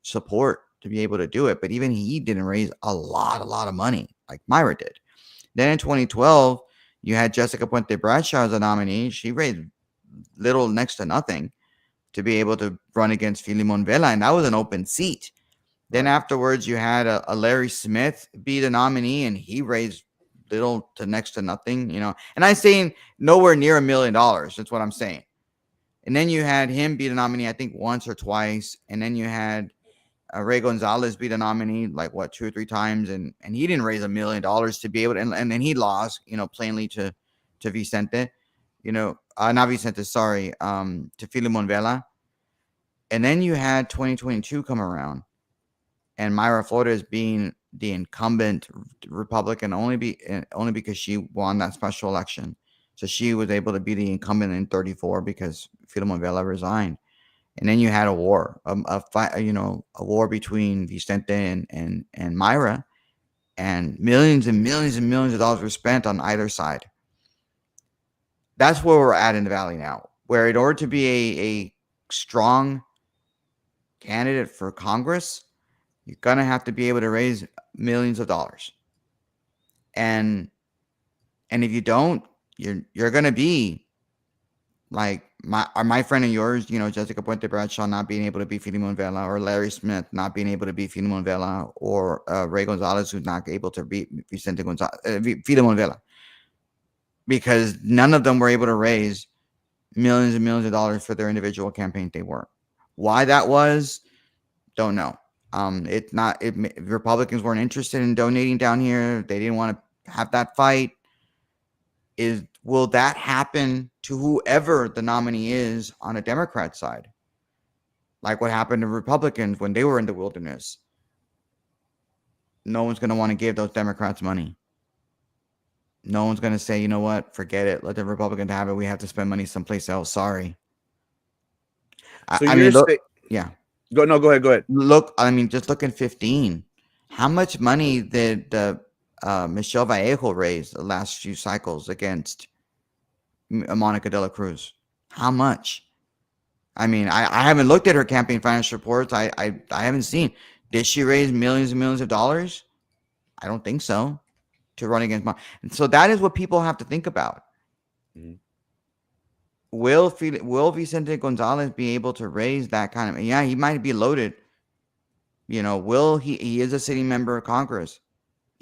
support to be able to do it. But even he didn't raise a lot of money like Mayra did. Then in 2012, you had Jessica Puente Bradshaw as a nominee. She raised little, next to nothing, to be able to run against Filimon Vela, and that was an open seat. Then afterwards, you had a Larry Smith be the nominee, and he raised little to next to nothing, And I'm saying nowhere near $1 million. That's what I'm saying. And then you had him be the nominee, I think once or twice. And then you had Ray Gonzalez be the nominee, like 2 or 3 times, and he didn't raise $1 million to be able to, and then he lost, plainly to Vicente, not Vicente, sorry, to Filimon Vela. And then you had 2022 come around, and Mayra Flores being the incumbent Republican only because she won that special election. So she was able to be the incumbent in 34 because Filimon Vela resigned. And then you had a war, a fight, a war between Vicente and Mayra, and millions and millions and millions of dollars were spent on either side. That's where we're at in the Valley now, where in order to be a strong candidate for Congress, you're going to have to be able to raise millions of dollars. And if you don't, you're going to be like my friend and yours, Jessica Puente Bradshaw not being able to be Filimon Vela, or Larry Smith not being able to be Filimon Vela, or Ray Gonzalez who's not able to beat Vicente Gonzalez, Filimon Vela, because none of them were able to raise millions and millions of dollars for their individual campaigns. They weren't. Why that was, don't know. Republicans weren't interested in donating down here. They didn't want to have that fight. Will that happen to whoever the nominee is on a Democrat side? Like what happened to Republicans when they were in the wilderness. No one's going to want to give those Democrats money. No one's going to say, you know what, forget it. Let the Republicans have it. We have to spend money someplace else. Sorry. So I mean, look, yeah. Go ahead. Look, I mean, just look at 15. How much money did Michelle Vallejo raise the last few cycles against Monica de la Cruz? How much? I mean, I haven't looked at her campaign finance reports. I haven't seen. Did she raise millions and millions of dollars? I don't think so. To run against and so that is what people have to think about. Mm-hmm. Will Vicente Gonzalez be able to raise that kind of? Yeah, he might be loaded. Will he is a sitting member of Congress.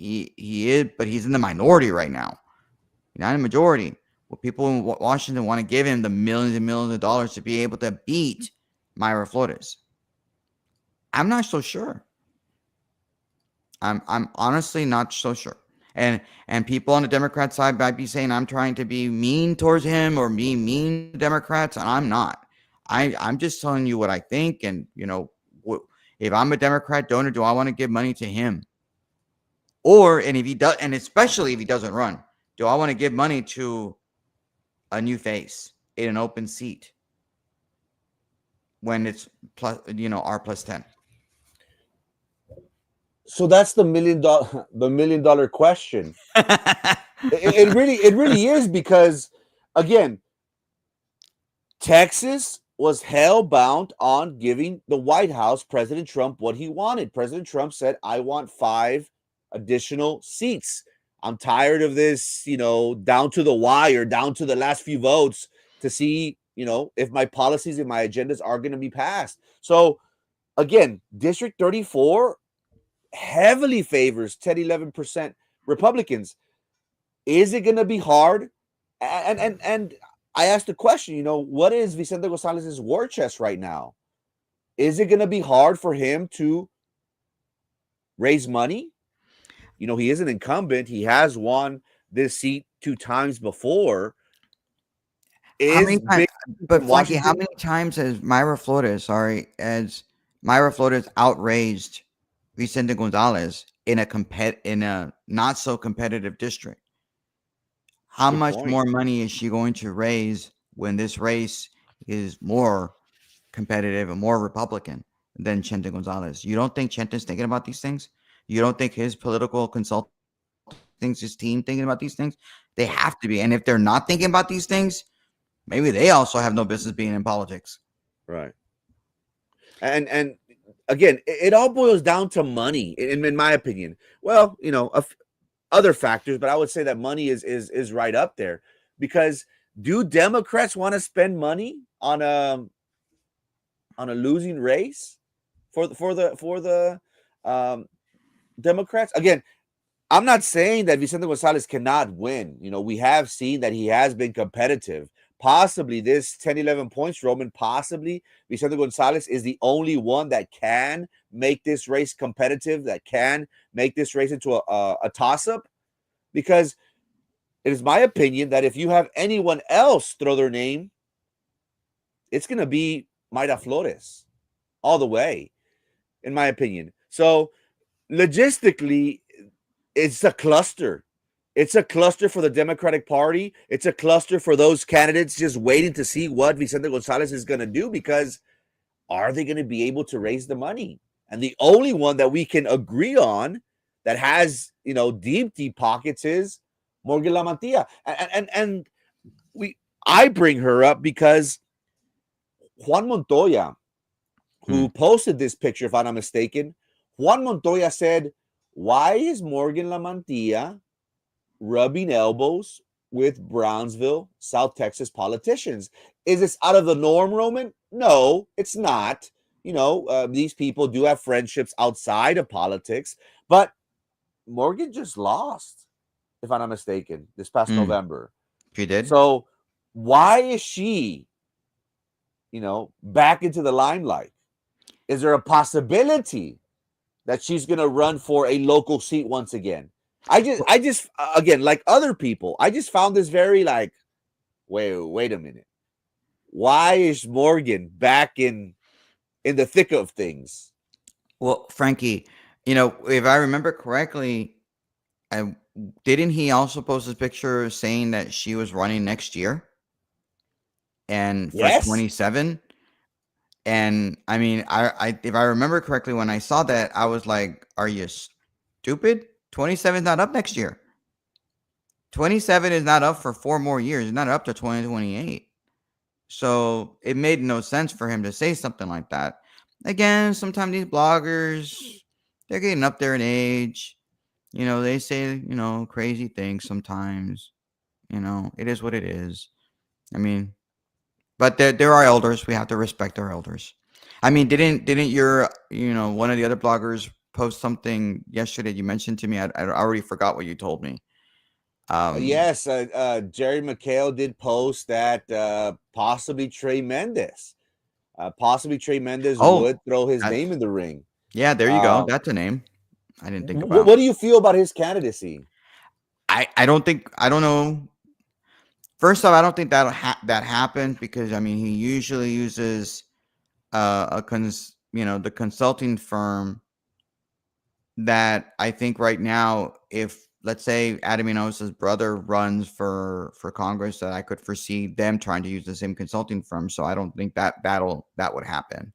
he is, but he's in the minority right now. He's not in the majority. Well, people in Washington want to give him the millions and millions of dollars to be able to beat Mayra Flores. I'm not so sure. I'm honestly not so sure. And people on the Democrat side might be saying I'm trying to be mean towards him or be mean to Democrats, and I'm not. I'm just telling you what I think, and if I'm a Democrat donor, do I want to give money to him? And if he does, and especially if he doesn't run, do I want to give money to a new face in an open seat when it's R+10? So that's the $1 million question. It really is, because again, Texas was hell-bound on giving the White House, President Trump, what he wanted. President Trump said, I want 5 additional seats. I'm tired of this, down to the wire, down to the last few votes to see, if my policies and my agendas are going to be passed. So again, District 34 heavily favors 10-11% Republicans. Is it going to be hard? And I asked the question, what is Vicente Gonzalez's war chest right now? Is it going to be hard for him to raise money? He is an incumbent. He has won this seat 2 times before. How many times? But Frankie, how many times has Mayra Flores outraised Vicente Gonzalez in a not so competitive district? How much more money is she going to raise when this race is more competitive and more Republican than Chente Gonzalez? You don't think Chente's thinking about these things? You don't think his political consultant thinks, his team thinking about these things? They have to be. And if they're not thinking about these things, maybe they also have no business being in politics. Right. And again, it all boils down to money, in my opinion. Well, other factors, but I would say that money is right up there, because do Democrats want to spend money on a losing race for the Democrats? Again, I'm not saying that Vicente Gonzalez cannot win. We have seen that he has been competitive. Possibly this 10-11 points, Roman, possibly Vicente Gonzalez is the only one that can make this race competitive, that can make this race into a toss-up, because it is my opinion that if you have anyone else throw their name, it's going to be Mayra Flores all the way, in my opinion. So logistically, it's a cluster. It's a cluster for the Democratic Party. It's a cluster for those candidates just waiting to see what Vicente Gonzalez is going to do, because are they going to be able to raise the money? And the only one that we can agree on that has, deep pockets is Morgan Lamantia. And I bring her up because Juan Montoya, who posted this picture, if I'm not mistaken, Juan Montoya said, why is Morgan Lamantia rubbing elbows with Brownsville, South Texas politicians? Is this out of the norm, Roman? No, it's not. These people do have friendships outside of politics, but Morgan just lost, if I'm not mistaken, this past November. She did. So why is she, back into the limelight? Is there a possibility that she's going to run for a local seat once again? I just again, like other people, I just found this very like, wait a minute. Why is Morgan back in the thick of things? Well, Frankie, if I remember correctly, didn't he also post this picture saying that she was running next year and for 27? And I mean, I if I remember correctly, when I saw that, I was like, are you stupid? 27 is not up next year. 27 is not up for 4 more years. It's not up to 2028. So it made no sense for him to say something like that. Again, sometimes these bloggers, they're getting up there in age. They say, crazy things sometimes. It is what it is. I mean, but there are elders. We have to respect our elders. I mean, didn't your, one of the other bloggers post something yesterday. You mentioned to me. I already forgot what you told me. Yes, Jerry McHale did post that possibly Trey Mendez Oh, would throw his that, name in the ring. yeah. There you go. Um, That's a name I didn't think what about. do you feel about his candidacy? I don't think I don't know. First off, I don't think that happened because I mean he usually uses the consulting firm that I think right now, if let's say Adam Enos's brother runs for Congress, that I could foresee them trying to use the same consulting firm. So I don't think that would happen.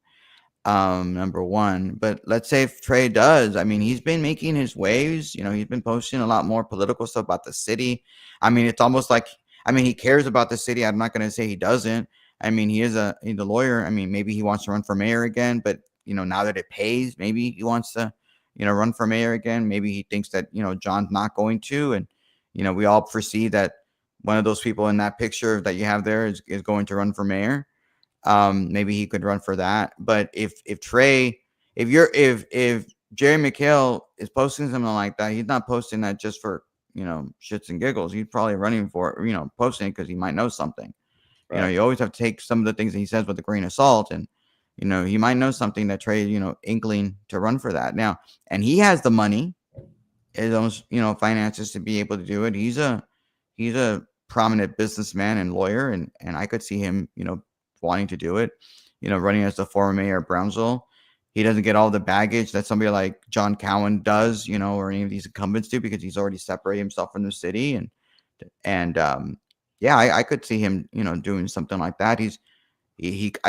Number one. But let's say if Trey does, I mean, he's been making his waves. He's been posting a lot more political stuff about the city. I mean, it's almost like, I mean, he cares about the city. I'm not going to say he doesn't. I mean, he's a lawyer. I mean, maybe he wants to run for mayor again, but now that it pays, maybe he wants to, run for mayor again. Maybe he thinks that, John's not going to. And, we all foresee that one of those people in that picture that you have there is going to run for mayor. Maybe he could run for that. But if Trey, if Jerry McHale is posting something like that, he's not posting that just for shits and giggles. He's probably running for it, posting it because he might know something. Right. You always have to take some of the things that he says with a grain of salt, and he might know something that Trey inkling to run for that now, and he has the money, his own finances to be able to do it. He's a prominent businessman and lawyer, and I could see him wanting to do it, running as the former mayor of Brownsville. He doesn't get all the baggage that somebody like John Cowan does, or any of these incumbents do, because he's already separated himself from the city. And yeah, I could see him, doing something like that. I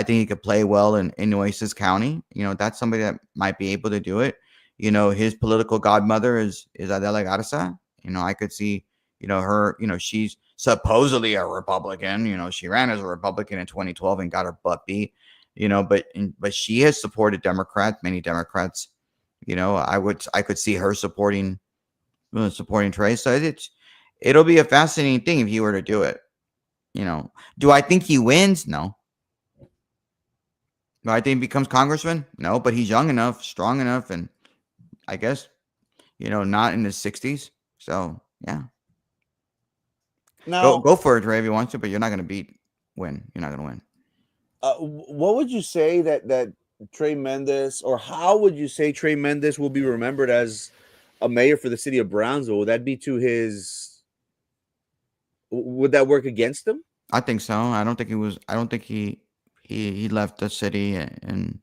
think he could play well in Nueces County. That's somebody that might be able to do it. His political godmother is Adela Garza. I could see, her, she's supposedly a Republican. She ran as a Republican in 2012 and got her butt beat. But she has supported Democrats, many Democrats. I could see her supporting Trey. So it'll be a fascinating thing if he were to do it. Do I think he wins? No. Do I think he becomes congressman? No, but he's young enough, strong enough, and I guess, not in his 60s. So yeah. Go Now, go for it, Trey, if you want to, but you're not gonna win. You're not gonna win. what would you say that Trey Mendez, or how would you say Trey Mendez will be remembered as a mayor for the city of Brownsville? Would that be to his? Would that work against him? I think so. I don't think he left the city in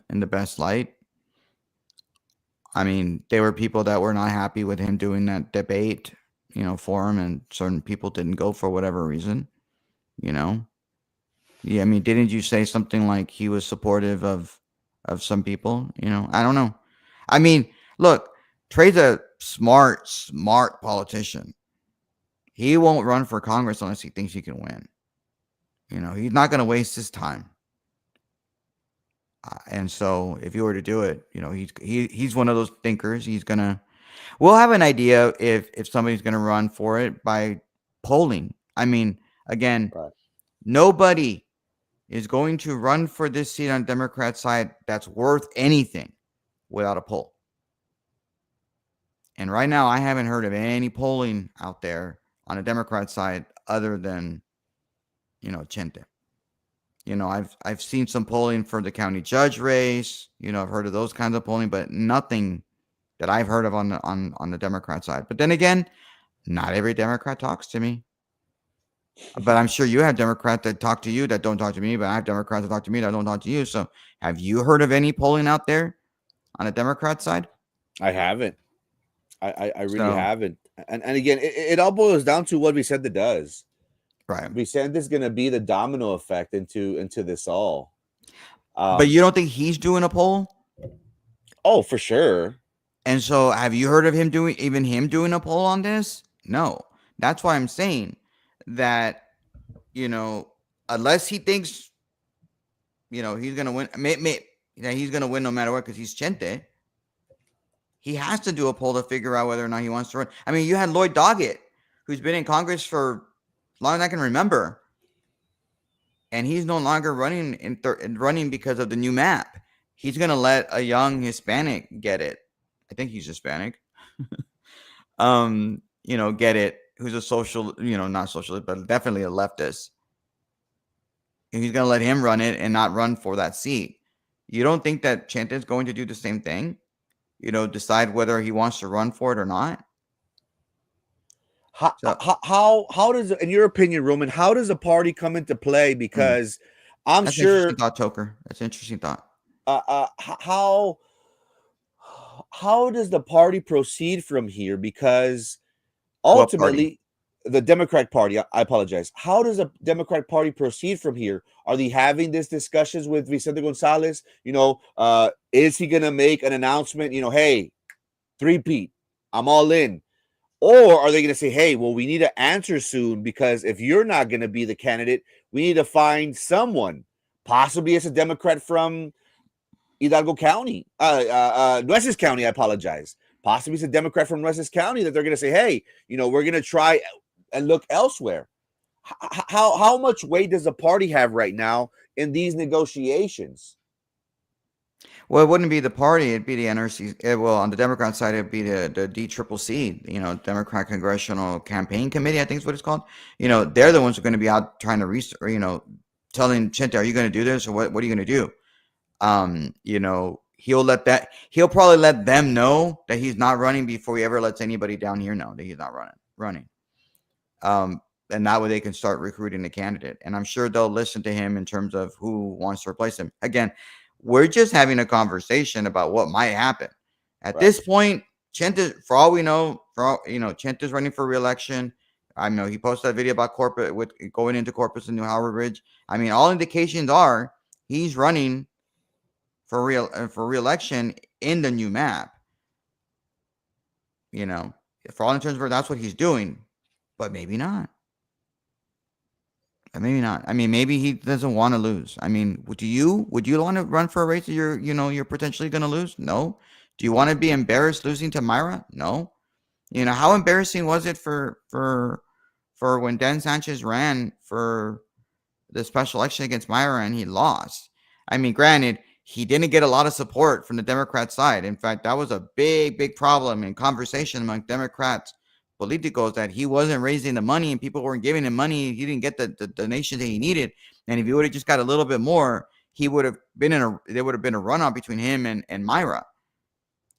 the best light. I mean, there were people that were not happy with him doing that debate, for him, and certain people didn't go for whatever reason, you know. Yeah, I mean, didn't you say something like he was supportive of some people? I don't know. I mean, look, Trey's a smart politician. He won't run for Congress unless he thinks he can win. He's not going to waste his time. And so, if you were to do it, he's one of those thinkers. We'll have an idea if somebody's going to run for it by polling. I mean, again, Right. nobody is going to run for this seat on the Democrat side that's worth anything without a poll. And right now, I haven't heard of any polling out there on the Democrat side other than, Chente. I've seen some polling for the county judge race. I've heard of those kinds of polling, but nothing that I've heard of on the Democrat side. But then again, not every Democrat talks to me. But I'm sure you have Democrats that talk to you that don't talk to me, but I have Democrats that talk to me that don't talk to you. So have you heard of any polling out there on the Democrat side? I haven't. I really So, haven't. And again, it all boils down to what Vicente does. right. Vicente is going to be the domino effect into this all. But you don't think he's doing a poll? Oh, for sure. And so have you heard of him doing a poll on this? No. That's why I'm saying that, unless he thinks, he's going to win, he's going to win no matter what because he's Chente. He has to do a poll to figure out whether or not he wants to run. I mean, you had Lloyd Doggett, who's been in Congress for as long as I can remember, and he's no longer running running because of the new map. he's gonna let a young Hispanic get it. I think he's Hispanic. Get it. Who's a social, not socialist, but definitely a leftist. And he's gonna let him run it and not run for that seat. You don't think that Chente is going to do the same thing? Decide whether he wants to run for it or not. So How does, in your opinion, Roman, how does a party come into play? Because I'm that's an sure interesting thought, Toker. That's an interesting thought. How does the party proceed from here? Because What party? ultimately, the Democratic Party, I apologize. How does the Democratic Party proceed from here? Are they having these discussions with Vicente Gonzalez? Is he going to make an announcement? Hey, three-peat, I'm all in. Or are they going to say, hey, well, we need to answer soon, because if you're not going to be the candidate, we need to find someone, possibly as a Democrat from Hidalgo County, Nueces County, I apologize. Possibly it's a Democrat from Nueces County that they're going to say, hey, we're going to try and look elsewhere. How much weight does the party have right now in these negotiations? Well, it wouldn't be the party; it'd be the NRC. Well, on the Democrat side, it'd be the D-34C, Democrat Congressional Campaign Committee, I think is what it's called. They're the ones who are going to be out trying to research, telling Chente, "Are you going to do this, or what? What are you going to do?" He'll probably let them know that he's not running before he ever lets anybody down here know that he's not running. And that way they can start recruiting the candidate. And I'm sure they'll listen to him in terms of who wants to replace him. Again, we're just having a conversation about what might happen. At this point, Chente, for all we know, Chente's running for re-election. I know he posted that video about corporate with going into Corpus and New Howard Ridge. I mean, all indications are he's running for re-election in the new map. For all intents and purposes, that's what he's doing, but maybe not. Maybe not. I mean, maybe he doesn't want to lose. I mean, would you want to run for a race that you're potentially going to lose? No. Do you want to be embarrassed losing to Mayra? No. How embarrassing was it for when Dan Sanchez ran for the special election against Mayra and he lost? I mean, granted, he didn't get a lot of support from the Democrat side. In fact, that was a big, big problem in conversation among Democrats politicos, that he wasn't raising the money and people weren't giving him money. He didn't get the donations that he needed. And if he would have just got a little bit more, there would have been a runoff between him and Mayra.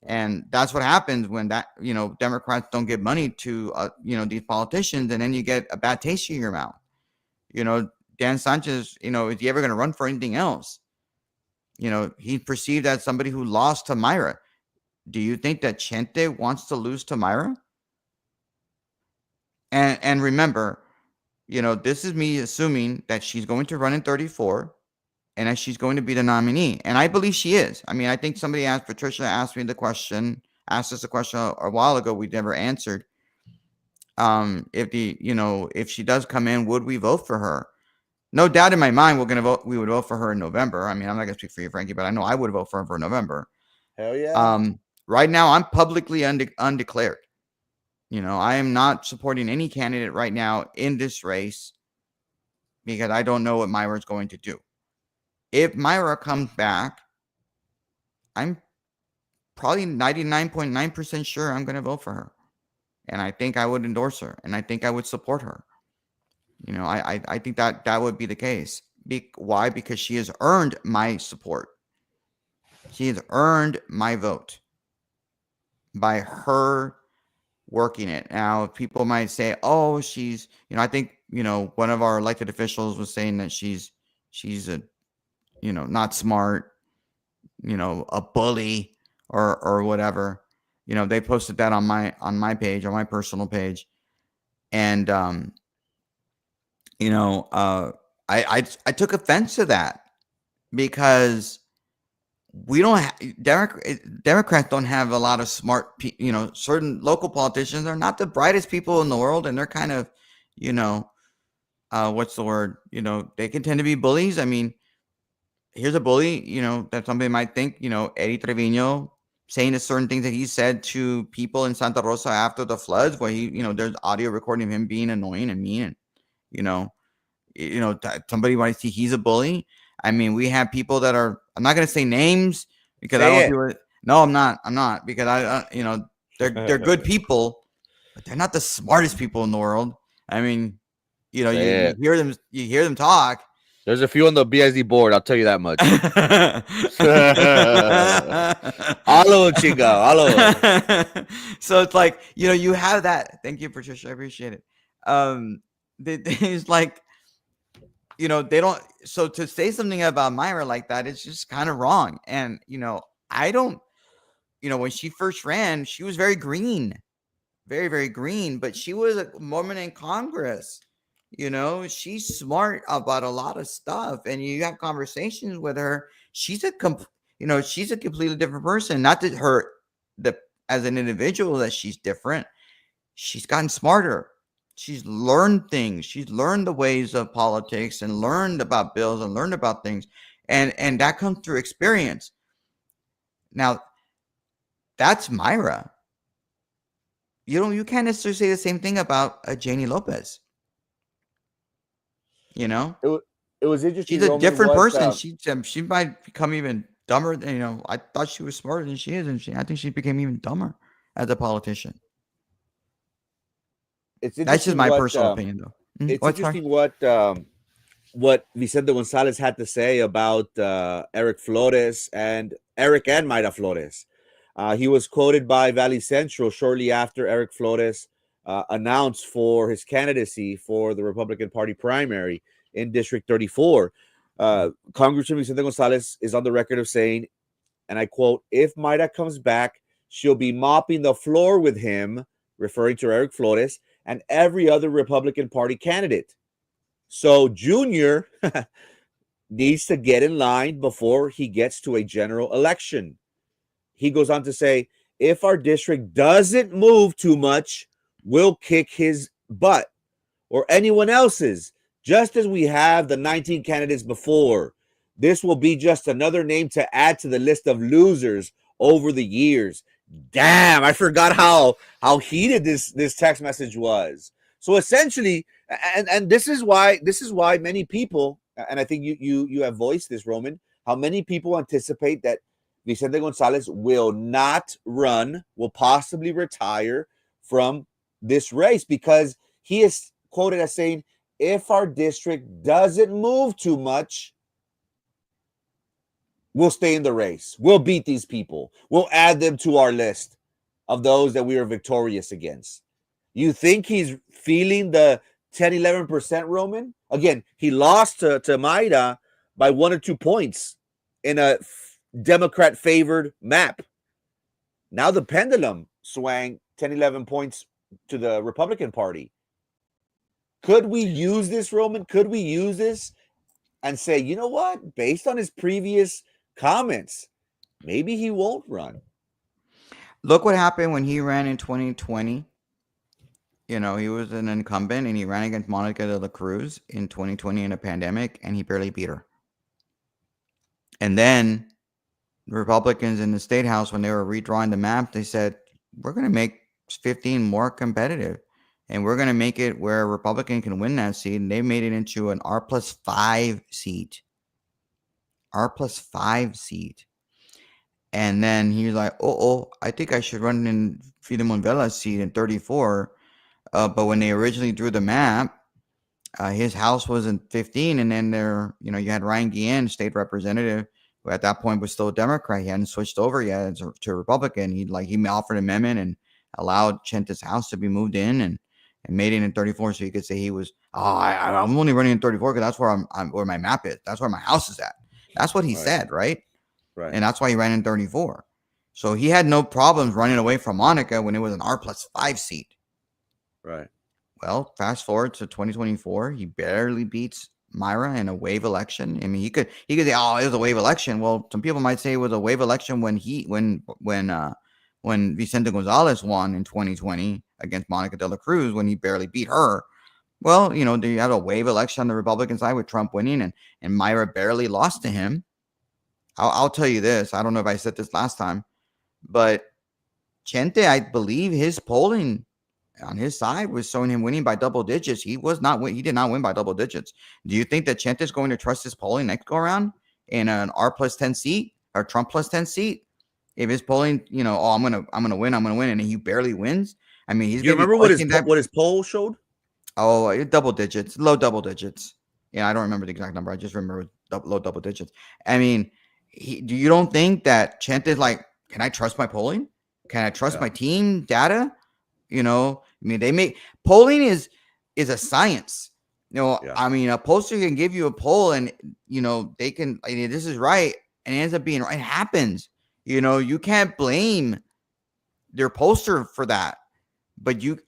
And that's what happens when Democrats don't give money to, these politicians, and then you get a bad taste in your mouth. Dan Sanchez, is he ever going to run for anything else? He's perceived as somebody who lost to Mayra. Do you think that Chente wants to lose to Mayra? And remember, this is me assuming that she's going to run in 34 and that she's going to be the nominee. And I believe she is. I mean, I think Patricia asked us a question a while ago we never answered. If she does come in, would we vote for her? No doubt in my mind, we would vote for her in November. I mean, I'm not going to speak for you, Frankie, but I know I would vote for her for November. Hell yeah. Right now, I'm publicly undeclared. I am not supporting any candidate right now in this race because I don't know what Mayra is going to do. If Mayra comes back, I'm probably 99.9% sure I'm going to vote for her. And I think I would endorse her. And I think I would support her. I think that would be the case. Why? Because she has earned my support. She has earned my vote by her working it. Now, people might say, oh, she's, I think, one of our elected officials was saying that she's a, not smart, a bully or whatever. They posted that on my page, on my personal page. And, I took offense to that because we don't Democrats don't have a lot of smart, certain local politicians are not the brightest people in the world. And they're kind of, what's the word? They can tend to be bullies. I mean, here's a bully, that somebody might think, Eddie Trevino saying certain things that he said to people in Santa Rosa after the floods, where he, there's audio recording of him being annoying and mean, and, somebody might see he's a bully. I mean, we have people that are, I'm not going to say names, because I don't Say want people. No, I'm not. I'm not because they're good it. people, but they're not the smartest people in the world. I mean, Say you it. hear them talk. There's a few on the BSD board. I'll tell you that much. Hello, chinga. Hello. So it's like, you have that. Thank you, Patricia. I appreciate it. It's like, they don't. So to say something about Myra like that, it's just kind of wrong. And, I don't, when she first ran, she was very green, very, very green, but she was a woman in Congress. She's smart about a lot of stuff, and you have conversations with her. She's a completely different person. Not that as an individual that she's different. She's gotten smarter. She's learned things. She's learned the ways of politics and learned about bills and learned about things, and that comes through experience. Now, that's Myra. You can't necessarily say the same thing about Janie Lopez. It was interesting, She's a Roman. different What person. She might become even dumber than, I thought she was smarter than she is, and I think she became even dumber as a politician. it's That's just interesting my what personal opinion, though. it's What's hard? interesting what Vicente Gonzalez had to say about Eric and Mayra Flores. He was quoted by Valley Central shortly after Eric Flores announced for his candidacy for the Republican Party primary in District 34. Congressman Vicente Gonzalez is on the record of saying, and I quote, "If Mayra comes back, she'll be mopping the floor with him," referring to Eric Flores, "and every other Republican Party candidate. So Junior needs to get in line before he gets to a general election." He goes on to say, "If our district doesn't move too much, we'll kick his butt or anyone else's, just as we have the 19 candidates before. This will be just another name to add to the list of losers over the years." Damn, I forgot how heated this text message was. So essentially, and this is why many people, and I think you have voiced this, Roman, how many people anticipate that Vicente Gonzalez will not run, will possibly retire from this race, because he is quoted as saying, "If our district doesn't move too much, we'll stay in the race. We'll beat these people. We'll add them to our list of those that we are victorious against." You think he's feeling the 10-11%, Roman? Again, he lost to Mayra by 1 or 2 points in a Democrat favored map. Now the pendulum swung 10-11 points to the Republican Party. Could we use this, Roman? Could we use this and say, you know what, based on his previous comments, maybe he won't run? Look what happened when he ran in 2020. He was an incumbent, and he ran against Monica de la Cruz in 2020 in a pandemic, and he barely beat her. And then the Republicans in the state house, when they were redrawing the map, they said, we're going to make 15 more competitive, and we're going to make it where a Republican can win that seat. And they made it into an R+5 seat. R+5 seat. And then he's like, I think I should run in Filemon Vela's seat in 34. But when they originally drew the map, his house was in 15. And then you had Ryan Guillen, state representative, who at that point was still a Democrat. He hadn't switched over yet to a Republican. He offered an amendment and allowed Chente's house to be moved in and made it in 34. So you could say he was, I'm only running in 34 because that's where where my map is. That's where my house is at. That's what he said, right? Right. And that's why he ran in 34. So he had no problems running away from Monica when it was an R+5 seat. Right. Well, fast forward to 2024, he barely beats Mayra in a wave election. I mean, he could say, it was a wave election. Well, some people might say it was a wave election when Vicente Gonzalez won in 2020 against Monica de la Cruz, when he barely beat her. Well, they had a wave election on the Republican side with Trump winning, and Mayra barely lost to him. I'll tell you this. I don't know if I said this last time, but Chente, I believe his polling on his side was showing him winning by double digits. He did not win by double digits. Do you think that Chente is going to trust his polling next go around in an R+10 seat or Trump plus 10 seat, if his polling, oh, I'm gonna win, and he barely wins. I mean, he's Do you gonna be remember pushing that. what his poll showed? Oh, double digits, low double digits. Yeah, I don't remember the exact number. I just remember low double digits. I mean, you don't think that Chente is like, can I trust my polling? Can I trust Yeah, my team data? I mean, they make polling is a science. yeah. I mean, a pollster can give you a poll, and they can. I mean, this is right, and it ends up being right. It happens. You can't blame their pollster for that. But you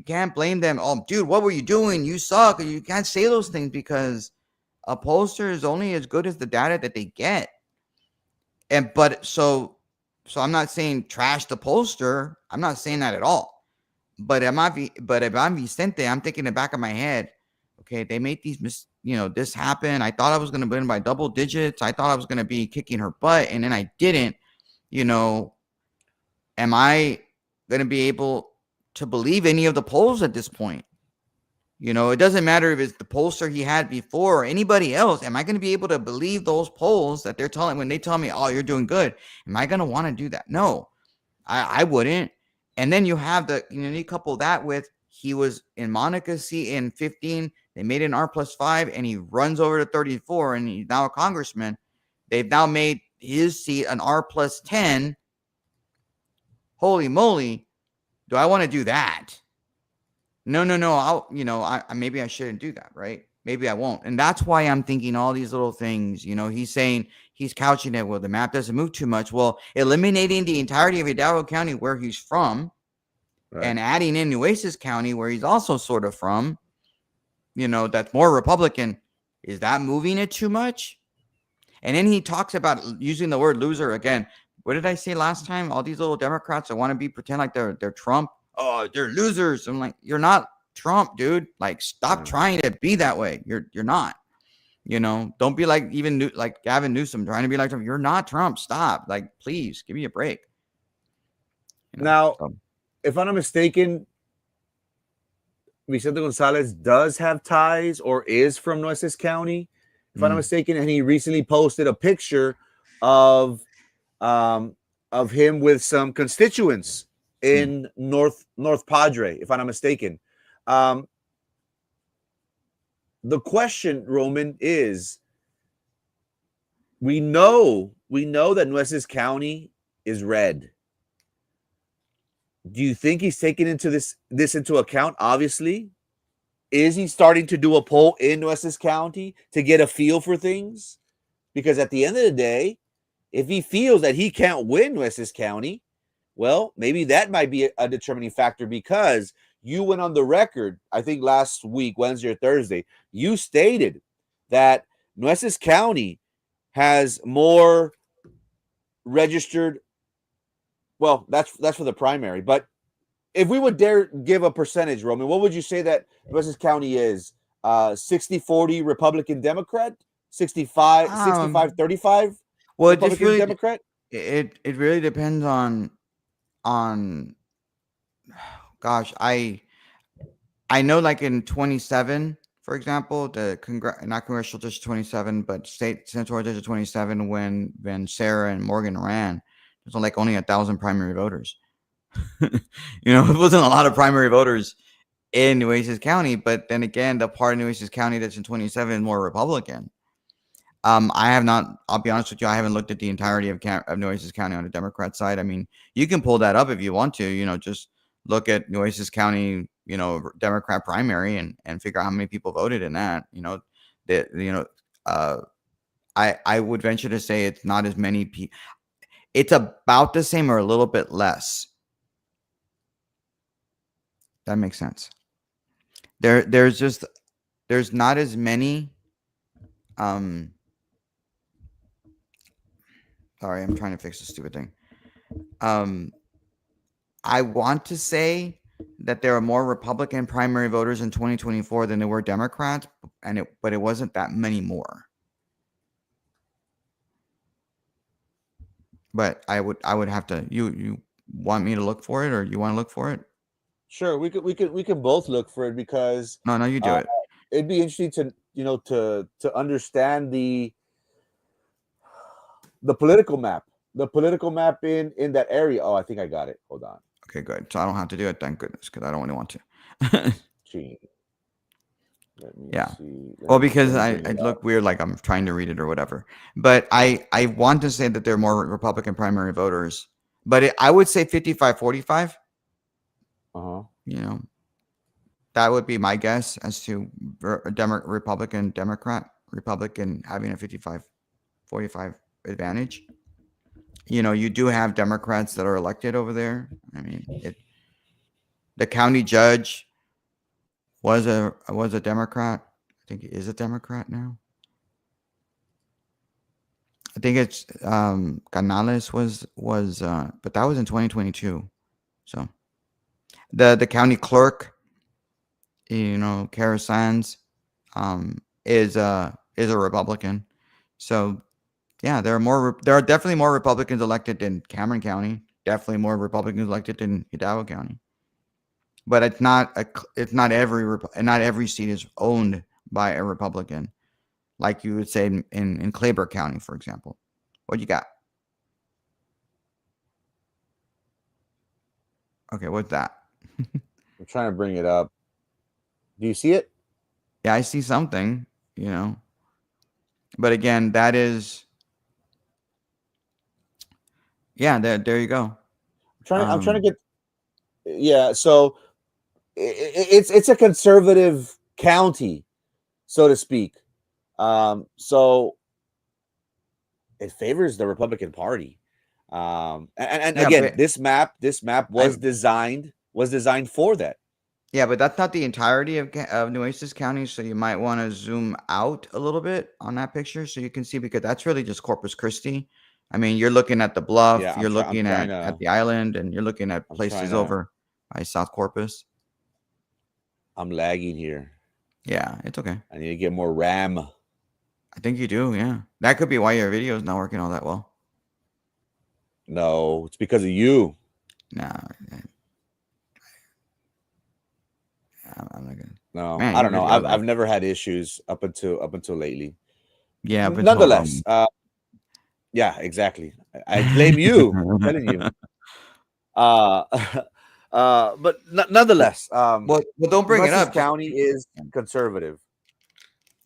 can't blame them. Oh, dude, what were you doing? You suck. You can't say those things because a pollster is only as good as the data that they get. And but so I'm not saying trash the pollster. I'm not saying that at all. But if I'm Vicente, I'm thinking in the back of my head, okay, they made this happen. I thought I was going to win by double digits. I thought I was going to be kicking her butt, and then I didn't. You know, am I going to be able to believe any of the polls at this point? It doesn't matter if it's the pollster he had before or anybody else. Am I going to be able to believe those polls that they're telling when they tell me, oh, you're doing good? Am I going to want to do that? No, I wouldn't. And then you have you couple that with he was in Monica's seat in 15. They made an R+5 and he runs over to 34 and he's now a congressman. They've now made his seat an R+10. Holy moly. Do I want to do that? No. Maybe I shouldn't do that, right? Maybe I won't. And that's why I'm thinking all these little things. He's saying, he's couching it, well, the map doesn't move too much. Well, eliminating the entirety of Hidalgo County where he's from, Right. and adding in Nueces County where he's also sort of from, that's more Republican. Is that moving it too much? And then he talks about using the word loser again. What did I say last time? All these little Democrats that want to pretend like they're Trump. Oh, they're losers. I'm like, you're not Trump, dude. Like, stop trying to be that way. You're not. Don't be like like Gavin Newsom trying to be like Trump. You're not Trump. Stop. Like, please give me a break. Now, if I'm not mistaken, Vicente Gonzalez does have ties or is from Nueces County, if I'm not mistaken, and he recently posted a picture of him with some constituents in North Padre, if I'm not mistaken. The question, Roman, is we know that Nueces County is red. Do you think he's taking this into account? Obviously, is he starting to do a poll in Nueces County to get a feel for things? Because at the end of the day, if he feels that he can't win Nueces County, well, maybe that might be a determining factor, because you went on the record, I think last week, Wednesday or Thursday, you stated that Nueces County has more registered. Well, that's for the primary. But if we would dare give a percentage, Roman, what would you say that Nueces County is? 60-40 Republican Democrat? 65-35 well, Republican Democrat? It really depends on gosh, I know, like in 27, for example, not congressional district 27, but state senatorial district 27, when Sarah and Morgan ran, there's like only 1,000 primary voters. It wasn't a lot of primary voters in Nueces County, but then again, the part of Nueces County that's in 27 is more Republican. I have not. I'll be honest with you. I haven't looked at the entirety of Nueces County on the Democrat side. I mean, you can pull that up if you want to. Just look at Nueces County, Democrat primary and figure out how many people voted in that. I would venture to say it's not as many people. It's about the same or a little bit less. That makes sense. There's not as many. Sorry, I'm trying to fix this stupid thing. I want to say that there are more Republican primary voters in 2024 than there were Democrats, but it wasn't that many more. But I would have to. You want me to look for it, or you want to look for it? Sure, we can both look for it, because No, you do it. It'd be interesting to to understand The political map. The political map in that area. Oh, I think I got it. Hold on. Okay, good. So I don't have to do it. Thank goodness, because I don't really want to. Gee, let me Yeah. see. Well, Let because me I bring I it up. look weird, like I'm trying to read it or whatever. But I want to say that there are more Republican primary voters. But I would say 55-45. Uh-huh. You know, that would be my guess as to Republican, Democrat, Republican having a 55-45 advantage. You know, you do have Democrats that are elected over there. I mean, the county judge was a Democrat. I think he is a Democrat now. I think it's Canales but that was in 2022. So the county clerk, Kara Sands, is a Republican. So yeah, there are definitely more Republicans elected in Cameron County. Definitely more Republicans elected in Hidalgo County. But it's not not every seat is owned by a Republican, like you would say in Claiborne County, for example. What you got? Okay, what's that? I'm trying to bring it up. Do you see it? Yeah, I see something, you know. But again, that is yeah, there you go. I'm trying to Um get. Yeah. So it's a conservative county, so to speak. So it favors the Republican Party. And yeah, again, but this map I was designed for that. yeah, but that's not the entirety of Nueces County, so you might want to zoom out a little bit on that picture so you can see because that's really just Corpus Christi. I mean, you're looking at the bluff, Yeah, you're I'm looking trying at to the island, and you're looking at I'm trying places to over by South Corpus. I'm lagging here. Yeah, it's okay. I need to get more RAM. I think you do. Yeah, that could be why your video is not working all that well. No, it's because of you. No, I'm not gonna. No, Man, I your don't know. video I've like never had issues up until lately. yeah, up until Nonetheless, yeah, exactly. I blame you. I'm telling you. Uh, but well, nonetheless, well, don't bring it Nueces up. Just County is conservative.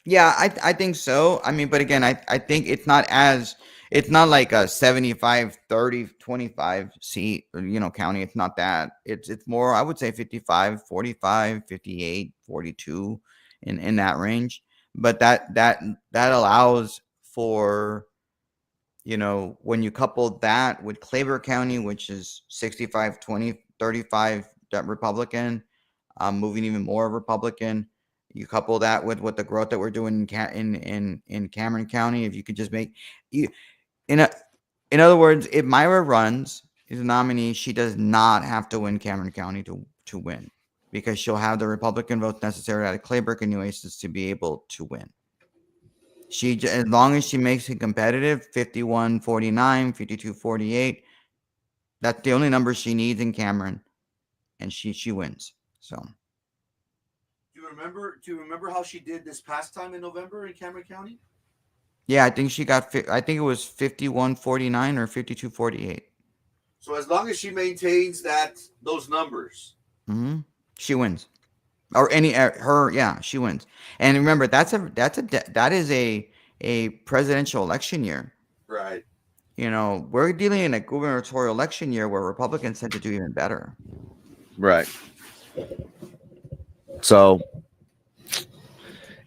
yeah, I think so. I mean, but again, I think it's not like a 75 30 25 seat, county. It's not that. It's more, I would say 55 45 58 42 in that range. But that allows for, when you couple that with Claiborne County, which is 65 20 35 Republican, moving even more Republican. You couple that with the growth that we're doing in Cameron County. If you could just make you in a in other words, if Myra runs is a nominee, she does not have to win Cameron County to win because she'll have the Republican votes necessary out of Claiborne and Nueces to be able to win. As long as she makes it competitive, 51-49, 52-48, that's the only number she needs in Cameron, and she wins. So. Do you remember how she did this past time in November in Cameron County? Yeah, I think I think it was 51-49 or 52-48. So as long as she maintains those numbers, Hmm. She wins. Or yeah, she wins. And remember, that is a presidential election year. right? We're dealing in a gubernatorial election year where Republicans tend to do even better. Right. So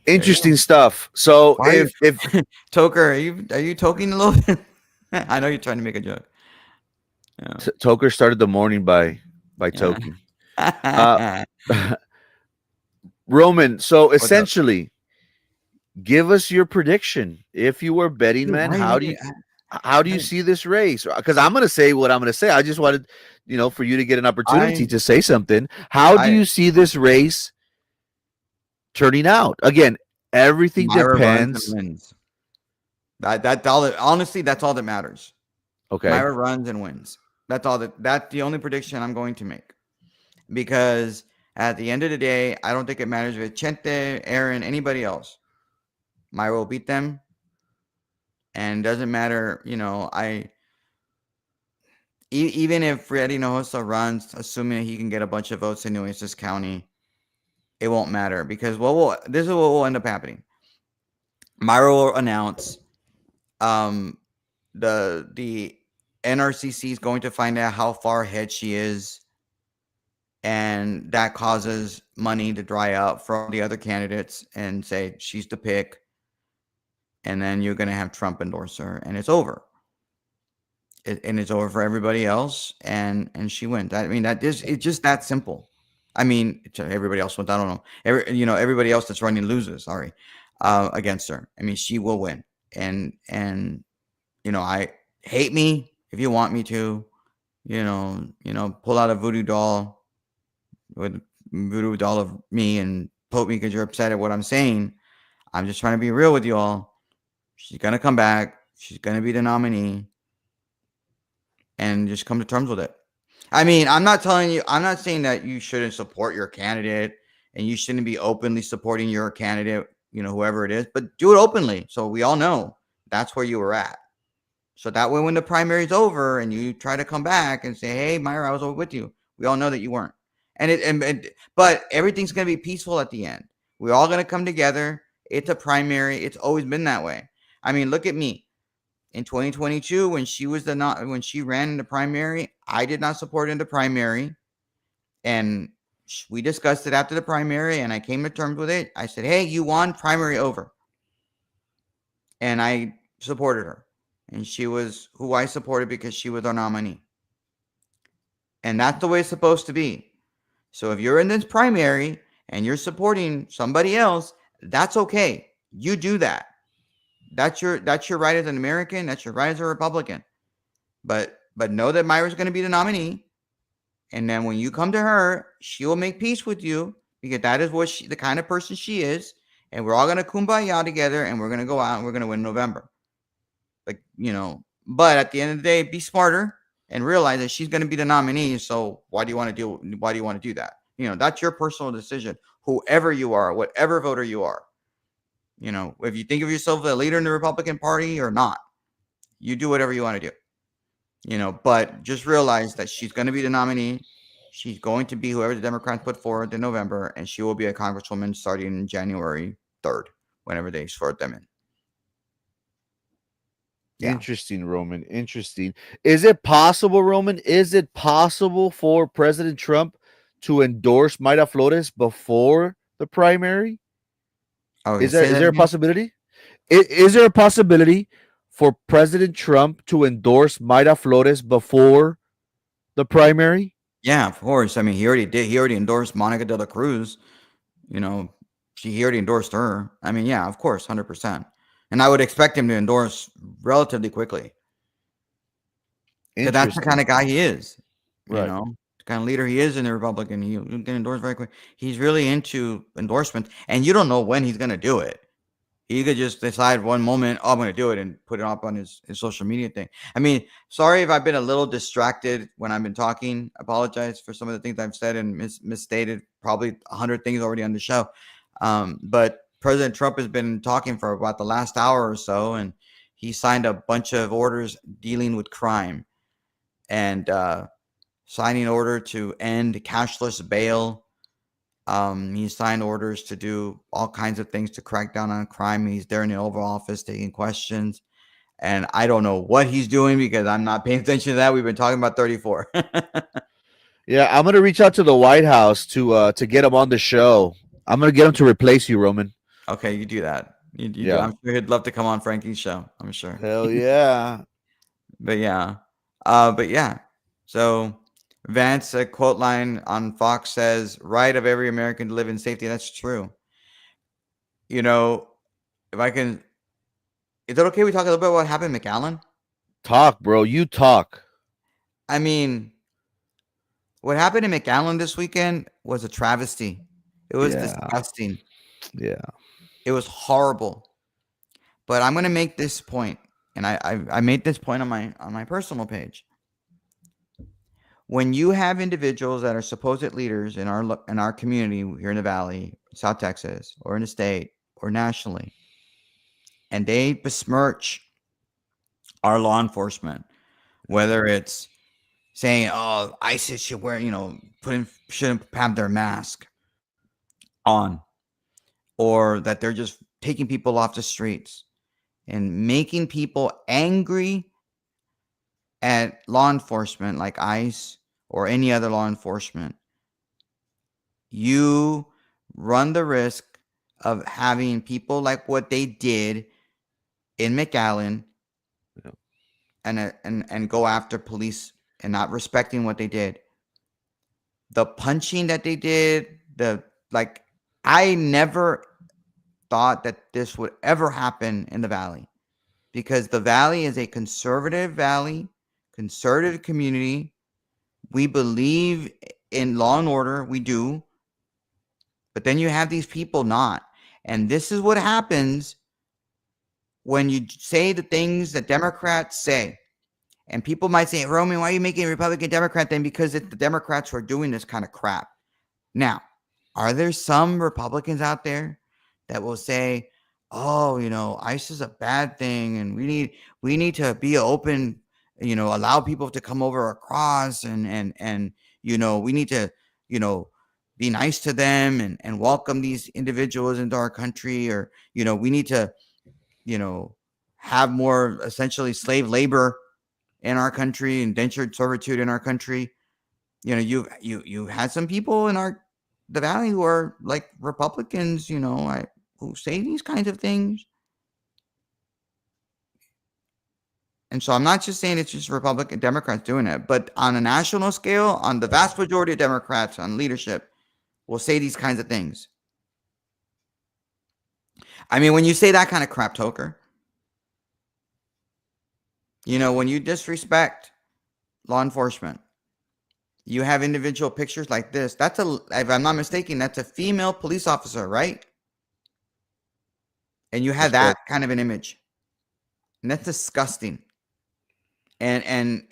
There you go. interesting stuff. So Why are you if Toker, are you toking a little bit? I know you're trying to make a joke. Yeah. Toker started the morning by Yeah. toking, uh, Roman. So What's up? essentially, give us your prediction. If you were betting Dude, man, why are you how do making you how do you see this race? Because I'm going to say what I'm going to say. I just wanted, for you to get an opportunity I to say something. How do I you see this race turning out? Again, everything Myra runs and depends. wins. That's all that honestly, that's all that matters. Okay. Myra runs and wins. That's the only prediction I'm going to make. Because at the end of the day, I don't think it matters if it's Chente, Aaron, anybody else. Myra will beat them And doesn't matter, even if Freddie Hinojosa runs, assuming that he can get a bunch of votes in Nueces County, it won't matter because this is what will end up happening. Mayra will announce um, the NRCC is going to find out how far ahead she is, and that causes money to dry up from the other candidates and say she's the pick, and then you're going to have Trump endorse her, and it's over. And it's over for everybody else, and she wins. I mean, it's just that simple. I mean, everybody else wins. I don't know. Everybody else that's running loses. Sorry, against her. I mean, she will win. And I hate me if you want me to. Pull out a voodoo doll of me and poke me because you're upset at what I'm saying. I'm just trying to be real with you all. She's gonna come back. She's gonna be the nominee. And just come to terms with it. I mean, I'm not saying that you shouldn't support your candidate and you shouldn't be openly supporting your candidate, whoever it is, but do it openly. So we all know that's where you were at. So that way, when the primary is over and you try to come back and say, hey, Mayra, I was over with you. We all know that you weren't. But everything's going to be peaceful at the end. We're all going to come together. It's a primary. It's always been that way. I mean, look at me. In 2022, when she ran in the primary, I did not support in the primary, and we discussed it after the primary, and I came to terms with it. I said, "Hey, you won, primary over," and I supported her, and she was who I supported because she was our nominee, and that's the way it's supposed to be. So if you're in this primary and you're supporting somebody else, that's okay. You do that. That's your right as an American. That's your right as a Republican. But know that Mayra's going to be the nominee, and then when you come to her, she will make peace with you because that is the kind of person she is, and we're all going to kumbaya together, and we're going to go out and we're going to win November. But at the end of the day, be smarter and realize that she's going to be the nominee. So why do you want to do that? That's your personal decision. Whoever you are, whatever voter you are. If you think of yourself as a leader in the Republican Party or not, you do whatever you want to do. But just realize that she's going to be the nominee. She's going to be whoever the Democrats put forward in November, and she will be a congresswoman starting January 3rd, whenever they swear them in. Yeah. Interesting, Roman. Interesting. Is it possible, Roman? Is it possible for President Trump to endorse Mayra Flores before the primary? Oh, is there a possibility? Is there a possibility for President Trump to endorse Mayra Flores before the primary? Yeah, of course. I mean, he already did. He already endorsed Monica de la Cruz. He already endorsed her. I mean, yeah, of course, 100%. And I would expect him to endorse relatively quickly. Because that's the kind of guy he is. Right. The kind of leader he is in the Republican. He can endorse very quick. He's really into endorsement, and you don't know when he's going to do it. He could just decide one moment, I'm going to do it and put it up on his social media thing. I mean, sorry if I've been a little distracted when I've been talking. I apologize for some of the things I've said and misstated, probably 100 things already on the show. But President Trump has been talking for about the last hour or so, and he signed a bunch of orders dealing with crime and signing order to end cashless bail. He signed orders to do all kinds of things to crack down on crime. He's there in the Oval Office taking questions. And I don't know what he's doing because I'm not paying attention to that. We've been talking about 34. Yeah, I'm going to reach out to the White House to get him on the show. I'm going to get him to replace you, Roman. Okay, you do that. You do. I'm sure he'd love to come on Frankie's show. I'm sure. Hell yeah. But yeah. So Vance, a quote line on Fox says, right of every American to live in safety. That's true. If I can, is it okay we talk a little bit about what happened in McAllen? Talk, bro. You talk. I mean, what happened in McAllen this weekend was a travesty. It was disgusting. Yeah. It was horrible. But I'm going to make this point, and I made this point on my personal page. When you have individuals that are supposed leaders in our community here in the Valley, South Texas, or in the state, or nationally, and they besmirch our law enforcement, whether it's saying, "Oh, ISIS should wear, shouldn't have their mask on," or that they're just taking people off the streets and making people angry at law enforcement like ICE or any other law enforcement, you run the risk of having people like what they did in McAllen and go after police and not respecting what they did. The punching that they did, I never thought that this would ever happen in the Valley, because the Valley is a conservative valley, conservative community. We believe in law and order. We do. But then you have these people not. And this is what happens when you say the things that Democrats say. And people might say, Roman, why are you making a Republican Democrat then? Because it's the Democrats who are doing this kind of crap. Now, are there some Republicans out there that will say, oh, ICE is a bad thing, and we need to be open, allow people to come over across, and we need to, be nice to them and welcome these individuals into our country, or, we need to, have more essentially slave labor in our country, indentured servitude in our country. You had some people in the Valley who are like Republicans, who say these kinds of things. And so I'm not just saying it's just Republican Democrats doing it, but on a national scale, on the vast majority of Democrats on leadership will say these kinds of things. I mean, when you say that kind of crap, Toker, when you disrespect law enforcement, you have individual pictures like this. If I'm not mistaken, that's a female police officer, right? And you have that kind of an image. And that's disgusting. And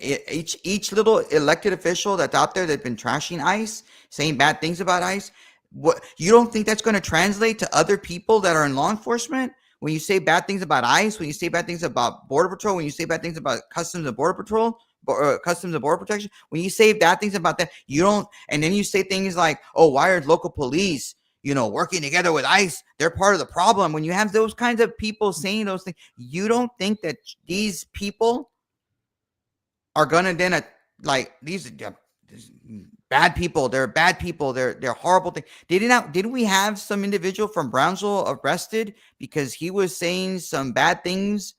each little elected official that's out there that's been trashing ICE, saying bad things about ICE, what, you don't think that's going to translate to other people that are in law enforcement? When you say bad things about ICE, when you say bad things about Border Patrol, when you say bad things about Customs and Border Patrol, Customs and Border Protection, when you say bad things about that, you don't, and then you say things like, oh, why are local police, working together with ICE? They're part of the problem. When you have those kinds of people saying those things, you don't think that these people are gonna then these bad people? They're bad people. They're horrible things. Didn't we have some individual from Brownsville arrested because he was saying some bad things,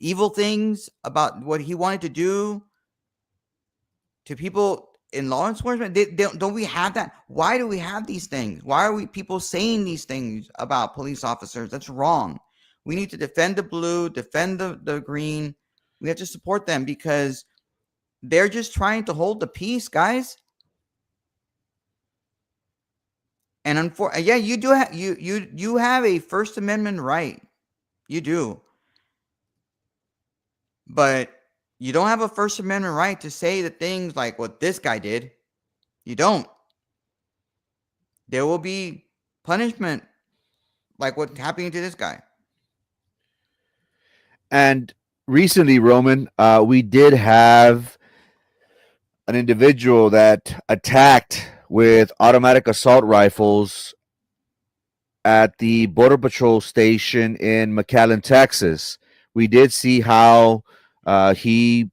evil things about what he wanted to do to people in law enforcement? Don't we have that? Why do we have these things? Why are people saying these things about police officers? That's wrong. We need to defend the blue, defend the green. We have to support them because they're just trying to hold the peace, guys. And yeah, you do have you have a First Amendment right. You do. But you don't have a First Amendment right to say the things like what this guy did. You don't. There will be punishment like what's happening to this guy. And recently, Roman, we did have an individual that attacked with automatic assault rifles at the Border Patrol station in McAllen, Texas. We did see how he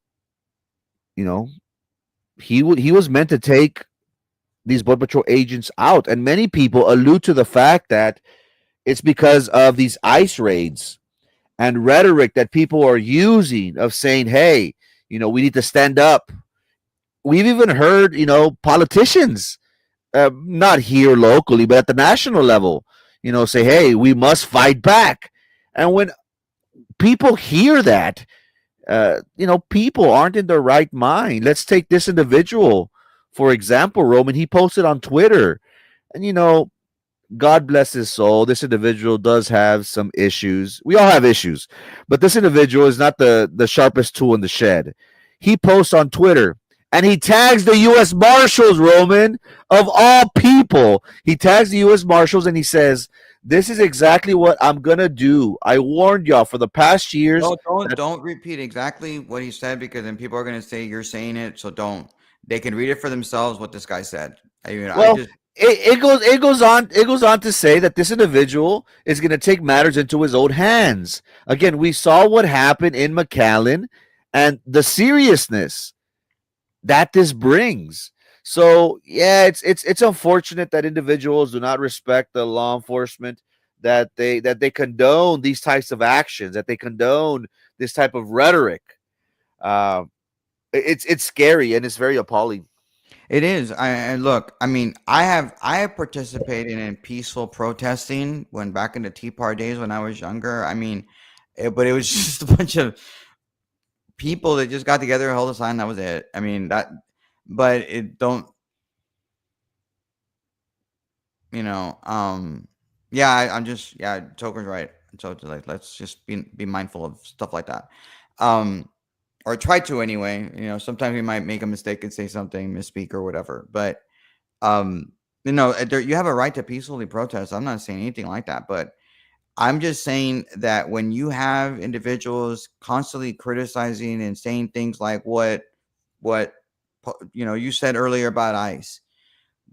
was meant to take these Border Patrol agents out. And many people allude to the fact that it's because of these ICE raids and rhetoric that people are using of saying, hey, we need to stand up. We've even heard, politicians, not here locally, but at the national level, say, hey, we must fight back. And when people hear that, people aren't in their right mind. Let's take this individual, for example, Roman. He posted on Twitter, and, God bless his soul. This individual does have some issues. We all have issues, but this individual is not the sharpest tool in the shed. He posts on Twitter, and he tags the U.S. Marshals, Roman, of all people. He tags the U.S. Marshals, and he says, This is exactly what I'm gonna do. I warned y'all for the past years. No, don't repeat exactly what he said because then people are gonna say you're saying it. So don't. They can read it for themselves what this guy said. I mean, I Well, just it goes on to say that this individual is going to take matters into his own hands. Again, we saw what happened in McAllen and the seriousness that this brings. So yeah, it's unfortunate that individuals do not respect the law enforcement, that they condone these types of actions, that they condone this type of rhetoric. Uh, it's scary and it's very appalling. it is. And look, I mean, I have participated in peaceful protesting when back in the Tea Party days when I was younger. I mean, but it was just a bunch of people that just got together and held a sign. That was it. I mean that, but it don't. You know, yeah, I'm just yeah. Token's right. So it's like let's just be mindful of stuff like that. Um, or try to anyway. You know, sometimes we might make a mistake and say something, misspeak or whatever. But um, you have a right to peacefully protest. I'm not saying anything like that, but I'm just saying that when you have individuals constantly criticizing and saying things like what you said earlier about ICE,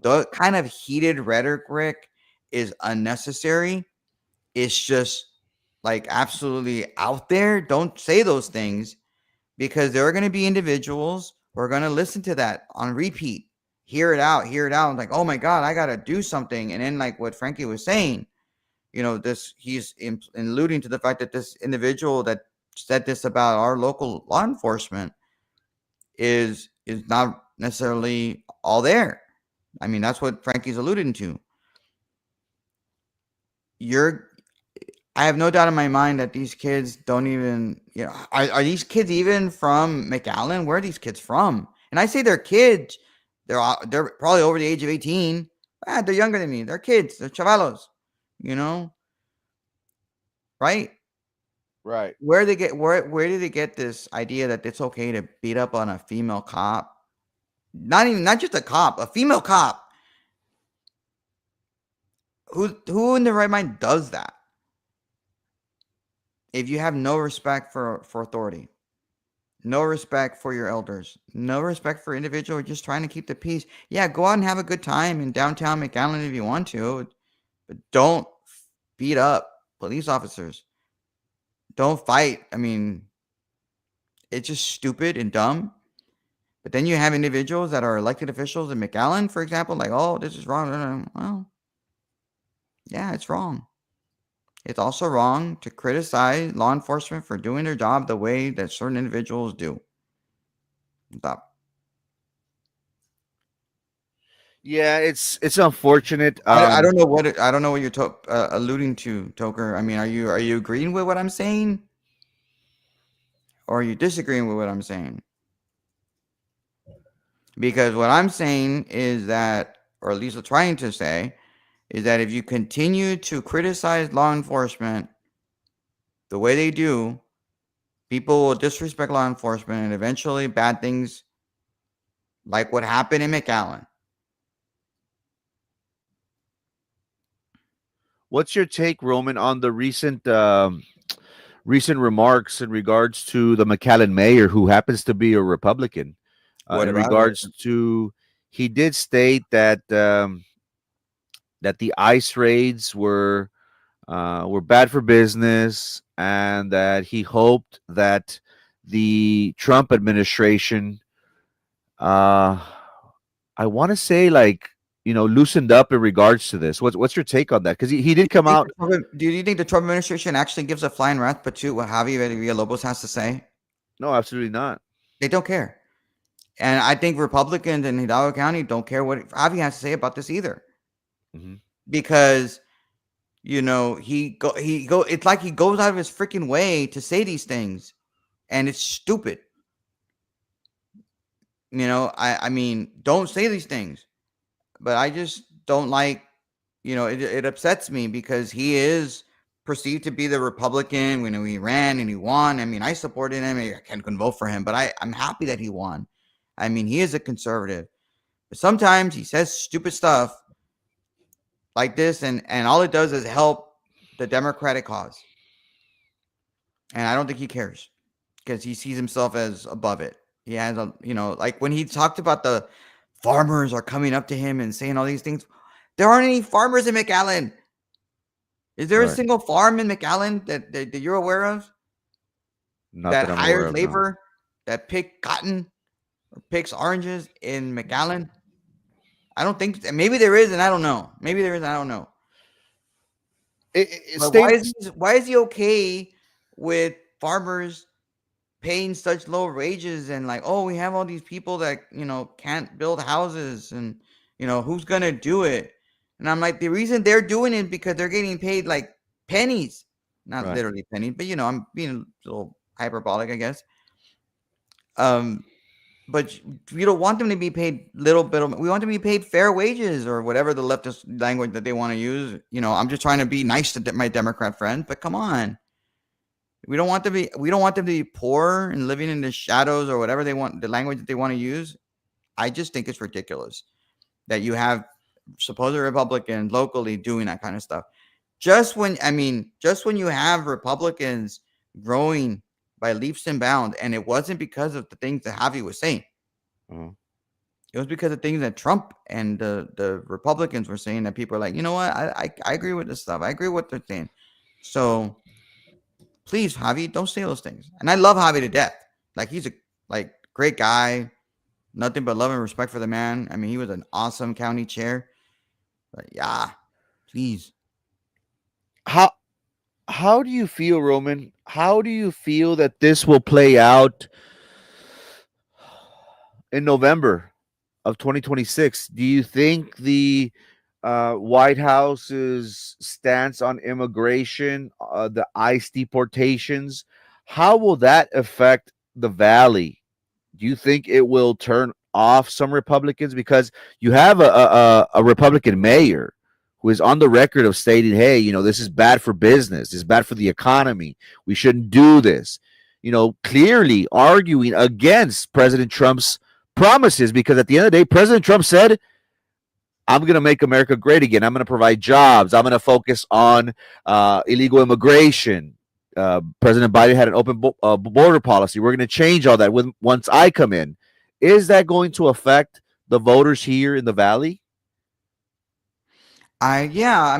the kind of heated rhetoric is unnecessary. It's just like absolutely out there. Don't say those things because there are going to be individuals who are going to listen to that on repeat, hear it out, like, oh my God, I got to do something. And then, like what Frankie was saying, he's alluding to the fact that this individual that said this about our local law enforcement is not necessarily all there. I mean, that's what Frankie's alluding to. You're I have no doubt in my mind that these kids don't even, are these kids even from McAllen? Where are these kids from? And I say they're kids. They're probably over the age of 18. They're younger than me. They're kids. They're chavalos, you know, right? Right. Where do they get this idea that it's okay to beat up on a female cop? Not just a cop, a female cop. Who in their right mind does that? If you have no respect for authority, no respect for your elders, no respect for individuals just trying to keep the peace. Yeah, go out and have a good time in downtown McAllen if you want to, but don't beat up police officers. Don't fight. I mean, it's just stupid and dumb. But then you have individuals that are elected officials in McAllen, for example, like, oh, this is wrong. Well, yeah, it's wrong. It's also wrong to criticize law enforcement for doing their job the way that certain individuals do. Stop. Yeah, it's unfortunate. I don't know I don't know what you're alluding to, Toker. I mean, are you agreeing with what I'm saying, or are you disagreeing with what I'm saying? Because what I'm saying is that, or at least I'm trying to say, is that if you continue to criticize law enforcement the way they do, people will disrespect law enforcement, and eventually bad things like what happened in McAllen. What's your take, Roman, on the recent remarks in regards to the McAllen mayor, who happens to be a Republican? What In about it? regards to, he did state that the ICE raids were bad for business, and that he hoped that the Trump administration, uh, I want to say, like, loosened up in regards to this. What's your take on that? Because he did come out. Do you think the Trump administration actually gives a flying rat's patootie what Javi Villalobos has to say? No, absolutely not. They don't care. And I think Republicans in Hidalgo County don't care what Javi has to say about this either. Hmm. Because it's like he goes out of his freaking way to say these things, and it's stupid. I mean, don't say these things. But I just don't like, it upsets me because he is perceived to be the Republican. He ran and he won. I mean, I supported him. I couldn't vote for him, but I'm happy that he won. I mean, he is a conservative. But sometimes he says stupid stuff like this, and all it does is help the Democratic cause. And I don't think he cares because he sees himself as above it. He has a, like when he talked about the farmers are coming up to him and saying all these things. There aren't any farmers in McAllen. Is there a Right. single farm in McAllen that you're aware of Not that that I'm aware hires of, no. labor that pick cotton or picks oranges in McAllen? I don't think. Maybe there is, and I don't know. Maybe there is, and I don't know. But State. why is he okay with farmers paying such low wages and like, oh, we have all these people that can't build houses, and who's gonna do it? And I'm like, the reason they're doing it because they're getting paid like pennies, not Right. literally pennies, but I'm being a little hyperbolic, I guess. Um, but we don't want them to be paid little bit of, we want them to be paid fair wages or whatever the leftist language that they want to use. I'm just trying to be nice to my Democrat friends, but come on. We don't want them to be poor and living in the shadows or whatever they want, the language that they want to use. I just think it's ridiculous that you have supposed Republicans locally doing that kind of stuff. Just when you have Republicans growing by leaps and bounds, and it wasn't because of the things that Javi was saying. Uh-huh. It was because of things that Trump and the Republicans were saying that people are like, you know what, I agree with this stuff. I agree with what they're saying. So please, Javi, don't say those things. And I love Javi to death. Like he's a great guy. Nothing but love and respect for the man. I mean, he was an awesome county chair. But yeah, please. How how do you feel, Roman? How do you feel that this will play out in November of 2026? Do you think the White House's stance on immigration, the ICE deportations, how will that affect the Valley? Do you think it will turn off some Republicans? Because you have a Republican mayor who is on the record of stating, hey, this is bad for business. It's bad for the economy. We shouldn't do this. Clearly arguing against President Trump's promises, because at the end of the day, President Trump said, I'm going to make America great again. I'm going to provide jobs. I'm going to focus on illegal immigration. President Biden had an open border policy. We're going to change all that once I come in. Is that going to affect the voters here in the Valley? I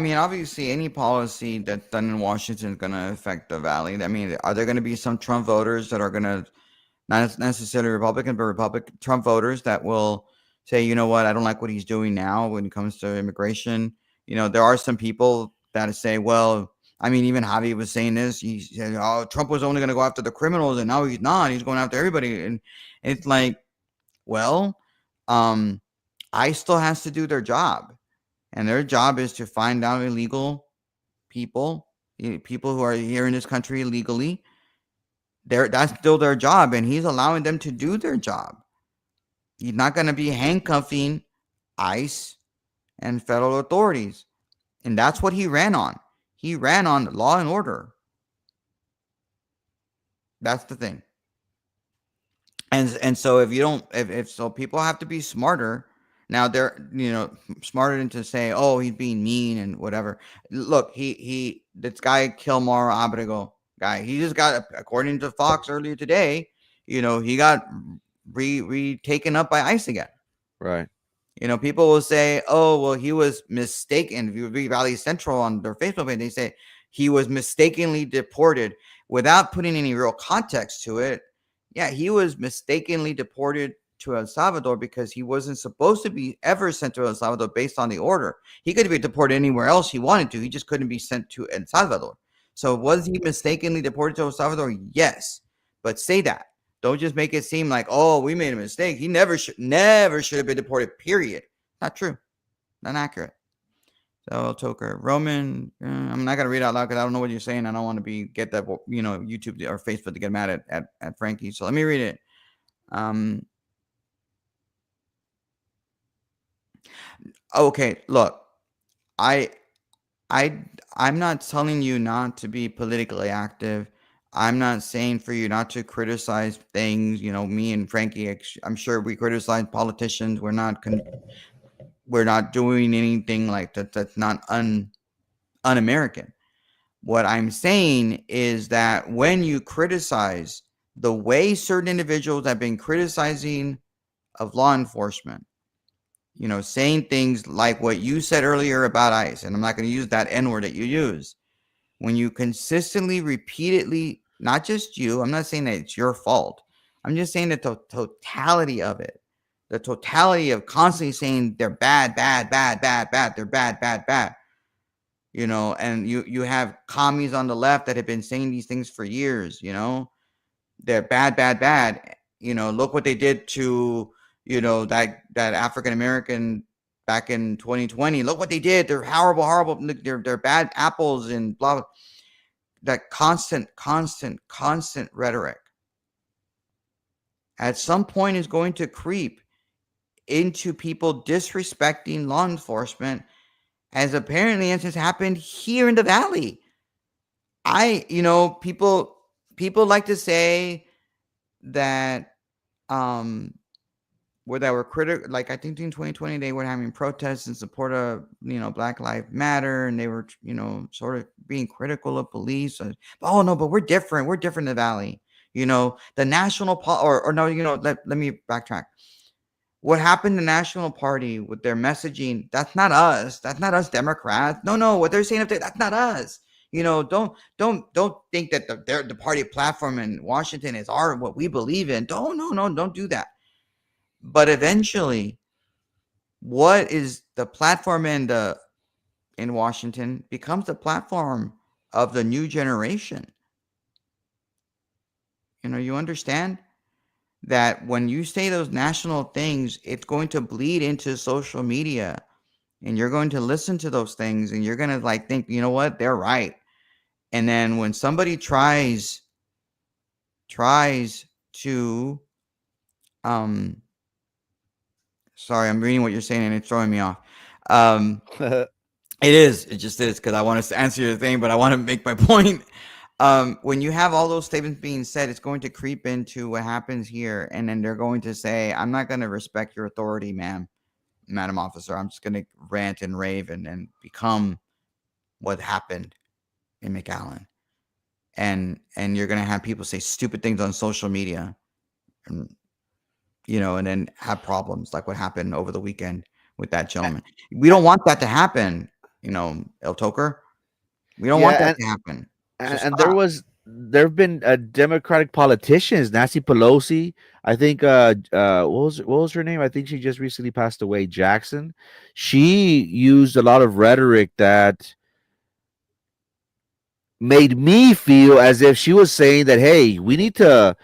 mean, obviously, any policy that's done in Washington is going to affect the Valley. I mean, are there going to be some Trump voters that are going to, not necessarily Republican, but Republican Trump voters that will say, you know what, I don't like what he's doing now when it comes to immigration. There are some people that say, well, I mean, even Javi was saying this. He said, oh, Trump was only going to go after the criminals, and now he's not. He's going after everybody. And it's like, well, ICE still has to do their job, and their job is to find out illegal people, people who are here in this country illegally. That's still their job, and he's allowing them to do their job. He's not going to be handcuffing ICE and federal authorities. And that's what he ran on. He ran on law and order. That's the thing. And so if you don't, if so, people have to be smarter. Now they're smarter than to say, oh, he's being mean and whatever. Look, this guy Kilmar Abrego guy, he just got, according to Fox earlier today, he got taken up by ICE again. Right. People will say, oh, well, he was mistaken. If you read Valley Central on their Facebook page, they say he was mistakenly deported without putting any real context to it. Yeah, he was mistakenly deported to El Salvador because he wasn't supposed to be ever sent to El Salvador based on the order. He could be deported anywhere else he wanted to. He just couldn't be sent to El Salvador. So was he mistakenly deported to El Salvador? Yes. But say that. Don't just make it seem like, oh, we made a mistake. He never should have been deported, period. Not true. Not accurate. So, Toker, Roman, I'm not going to read out loud because I don't know what you're saying. I don't want to get that, YouTube or Facebook to get mad at Frankie. So let me read it. Okay, look, I'm not telling you not to be politically active. I'm not saying for you not to criticize things. Me and Frankie, I'm sure we criticize politicians. We're not we're not doing anything like that that's not un-American. What I'm saying is that when you criticize the way certain individuals have been criticizing of law enforcement, saying things like what you said earlier about ICE, and I'm not going to use that N word that you use. When you consistently, repeatedly, not just you, I'm not saying that it's your fault. I'm just saying the totality of it, the totality of constantly saying they're bad, bad, bad, bad, bad, they're bad, bad, bad. And you have commies on the left that have been saying these things for years. They're bad, bad, bad. Look what they did to that African American back in 2020. Look what they did. They're horrible, horrible. They're bad apples and blah, blah. That constant rhetoric at some point is going to creep into people disrespecting law enforcement, as apparently as has happened here in the Valley. People like to say that where they were critical, like I think in 2020 they were having protests in support of Black Lives Matter, and they were sort of being critical of police. Oh no, but we're different. We're different in the Valley. The national or no, let me backtrack. What happened to National Party with their messaging? That's not us. That's not us Democrats. No. What they're saying up there, that's not us. Don't think that the party platform in Washington is what we believe in. Don't do that. But eventually, what is the platform in Washington becomes the platform of the new generation. You understand that when you say those national things, it's going to bleed into social media, and you're going to listen to those things, and you're going to think, you know what, they're right. And then when somebody tries to sorry, I'm reading what you're saying and it's throwing me off. It just is, because I want to answer your thing, but I want to make my point. When you have all those statements being said, it's going to creep into what happens here, and then they're going to say, I'm not going to respect your authority, madam officer. I'm just going to rant and rave and become what happened in McAllen. And you're going to have people say stupid things on social media, and and then have problems like what happened over the weekend with that gentleman. We don't want that to happen, El Toker. We don't want that Yeah, to happen. So and stop. there have been Democratic politicians, Nancy Pelosi. I think what was her name? I think she just recently passed away. Jackson. She used a lot of rhetoric that made me feel as if she was saying that, hey, we need to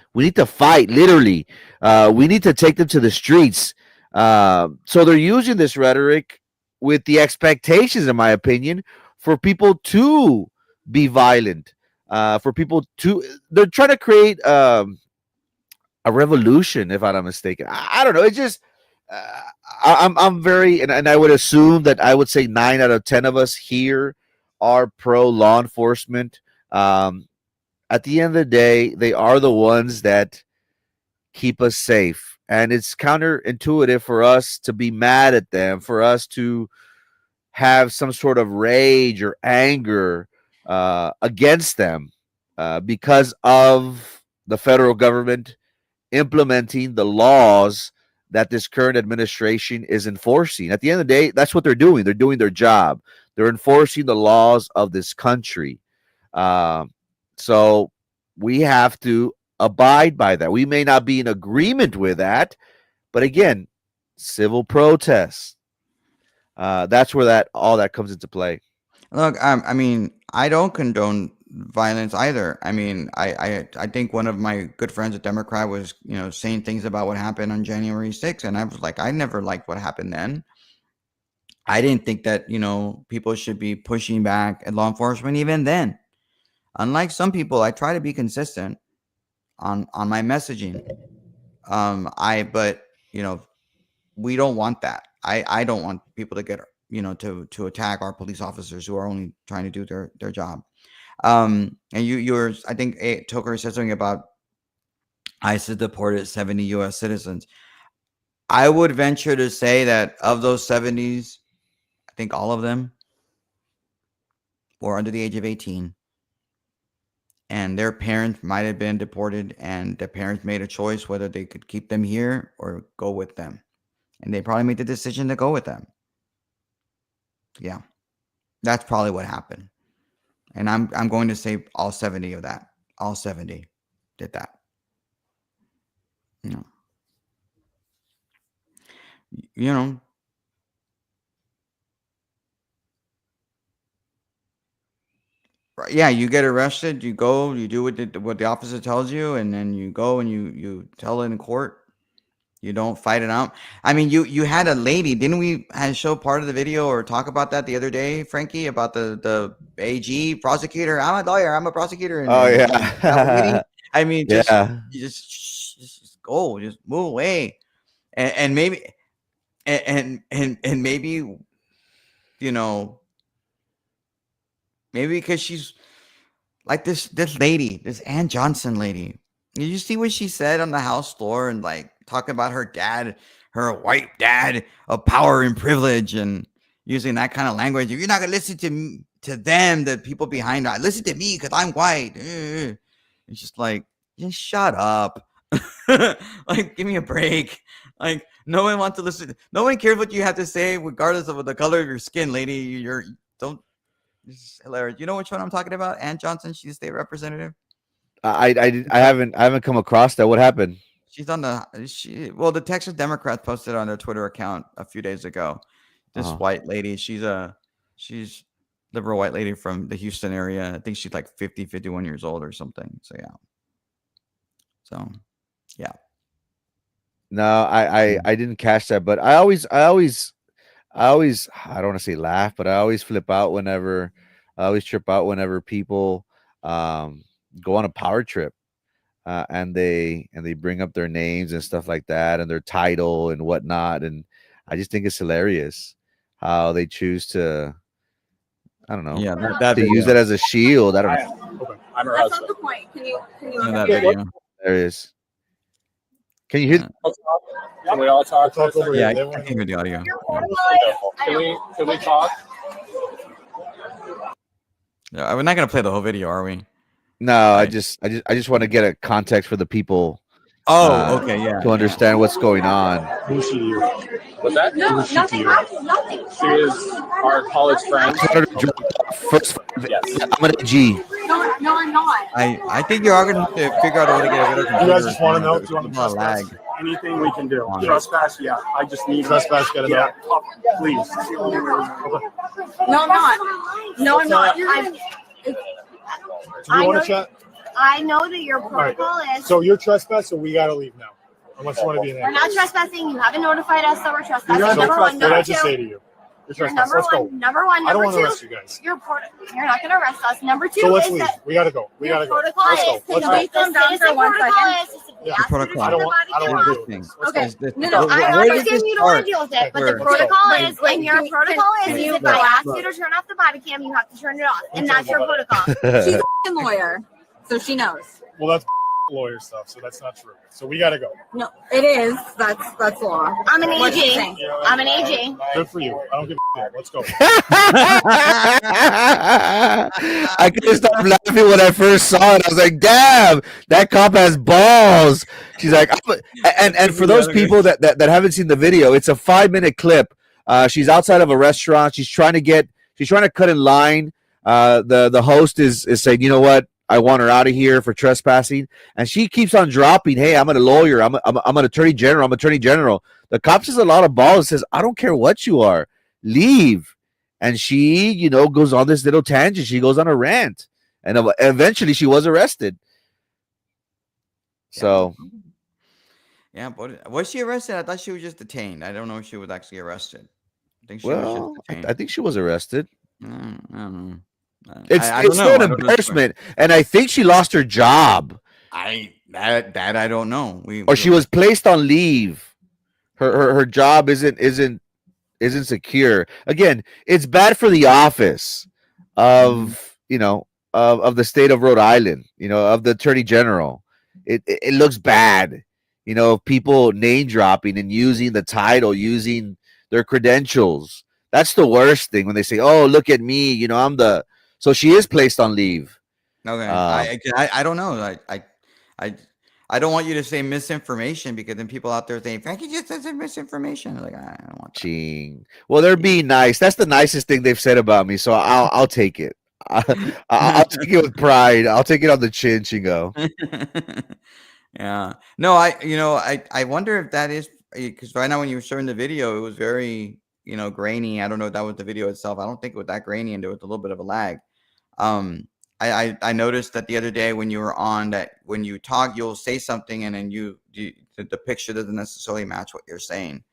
fight, literally. We need to take them to the streets. So they're using this rhetoric with the expectations, in my opinion, for people to be violent, for people to, they're trying to create a revolution, if I'm not mistaken. I don't know. It's just uh, I'm very, and I would assume that I would say 9 out of 10 of us here are pro law enforcement. Um, at the end of the day, they are the ones that keep us safe, and it's counterintuitive for us to be mad at them, for us to have some sort of rage or anger against them because of the federal government implementing the laws that this current administration is enforcing. At the end of the day, that's what they're doing. They're doing their job. They're enforcing the laws of this country. Um, so we have to abide by that. We may not be in agreement with that, but again, civil protests. That's where that all that comes into play. Look, I mean, I don't condone violence either. I mean, I think one of my good friends, a Democrat, was saying things about what happened on January 6th, and I was like, I never liked what happened then. I didn't think that people should be pushing back at law enforcement even then. Unlike some people, I try to be consistent on my messaging. But we don't want that. I don't want people to get to attack our police officers who are only trying to do their job. And I think Toker said something about ISIS deported 70 U.S. citizens. I would venture to say that of those 70s, I think all of them were under the age of 18. And their parents might have been deported, and their parents made a choice whether they could keep them here or go with them. And they probably made the decision to go with them. Yeah, that's probably what happened. And I'm going to say all 70 of that. All 70 did that. You know, right, yeah, you get arrested, you go, you do what the officer tells you, and then you go and you tell it in court. You don't fight it out. I mean, you had a lady, didn't we show part of the video or talk about that the other day, Frankie, about the AG prosecutor? I'm a lawyer, I'm a prosecutor, and Oh then that lady. yeah, I mean, yeah. just go, just move away, and maybe and maybe you know maybe because she's like this lady, this Ann Johnson lady. Did you see what she said on the House floor and like talking about her dad, her white dad of power and privilege, and using that kind of language? If you're not gonna listen to them, the people behind her, listen to me because I'm white. It's just like, just shut up. Like, give me a break. Like, no one wants to listen. No one cares what you have to say, regardless of the color of your skin, lady. Don't. This is hilarious. You know which one I'm talking about? Ann Johnson. She's the state representative. I haven't come across that. What happened? She's on the Texas Democrats posted on their Twitter account a few days ago. This white lady, she's liberal white lady from the Houston area. I think she's like 50, 51 years old or something. So yeah. No, I didn't catch that, but I always I don't want to say laugh, but I always flip out whenever I always trip out whenever people go on a power trip and they bring up their names and stuff like that and their title and whatnot, and I just think it's hilarious how they choose to, I don't know, that to use that as a shield. I don't know. Okay. I'm her That's husband. not the point. Can you that video. Hilarious. Can you hear? Can we all talk? Talk over Yeah, here. I can hear the audio. Can we talk? Yeah, we're not gonna play the whole video, are we? No, I just want to get a context for the people. Oh, okay, yeah. To understand what's going on. Who's she to you? What's that? No, Who's she nothing to you? happened. Nothing. She is our college friend. First, Yes. I'm gonna G. No, I'm not. I think you are gonna have to figure out a way to get a better computer. You guys just want to know? Do you want to There's a lot of trespass? lag. Anything we can do. On it. Trespass, yeah. I just need Trespass, get it yeah. out. Please. No, I'm not. No, I'm not. Do you I want know- to chat? I know that your right. protocol is. So you're trespassing, so we got to leave now. Unless you want to be in We're there. not trespassing. You haven't notified us that we're trespassing. So Number one. what did I Number just say two. to you? You're You're trespassing. number Let's go. one. Number one. I don't Number want to two. arrest you guys. You're not going to arrest us. Number two So let's is leave. that We got to go. We got your to go. protocol Let's is go. to Let's delete go. the citizen one protocol second. is to Yeah. ask you to Protocol. I turn don't your want. body I don't camera want to off. do this. Okay. No, I Where did understand this you don't want start? to deal with it, but the Where? protocol Wait, is, and your wait, protocol can is you- if I ask you to turn off the body cam, you have to turn it off, and that's your protocol. She's a f***ing lawyer, so she knows. Well, that's lawyer stuff, so that's not true. So we got to go. No, it is. That's law. I'm an What do you AG. think? I'm an AG. Good for you. I don't give a shit. Let's go. I couldn't stop laughing when I first saw it. I was like, "Damn, that cop has balls." She's like, and for those people that haven't seen the video, it's a 5-minute clip. She's outside of a restaurant. She's trying to cut in line. The host is saying, "You know what? I want her out of here for trespassing," and she keeps on dropping. "Hey, I'm a lawyer. I'm an attorney general. I'm attorney general." The cop says a lot of balls and says, "I don't care what you are, leave." And she, goes on this little tangent. She goes on a rant, and eventually she was arrested. So, Yeah, but was she arrested? I thought she was just detained. I don't know if she was actually arrested. I think she was well, just detained. I think she was arrested. I don't know. It's I don't it's know. still I an don't know the story. embarrassment, and I think she lost her job, That I don't know. or she was placed on leave. Her job isn't secure. Again, it's bad for the office of of the state of Rhode Island. Of the attorney general. It looks bad. people name dropping and using the title, using their credentials. That's the worst thing when they say, "Oh, look at me, I'm the." So she is placed on leave. Okay. Um, I don't know. I I don't want you to say misinformation because then people out there saying Frankie just says misinformation. Like I don't want that. Ching. Well, they're being nice. That's the nicest thing they've said about me. So I'll take it. I'll take it with pride. I'll take it on the chin, Chingo. Yeah. No, I wonder if that is because right now when you were showing the video, it was very, grainy. I don't know if that was the video itself. I don't think it was that grainy and there was a little bit of a lag. I noticed that the other day when you were on that when you talk, you'll say something and then the picture doesn't necessarily match what you're saying.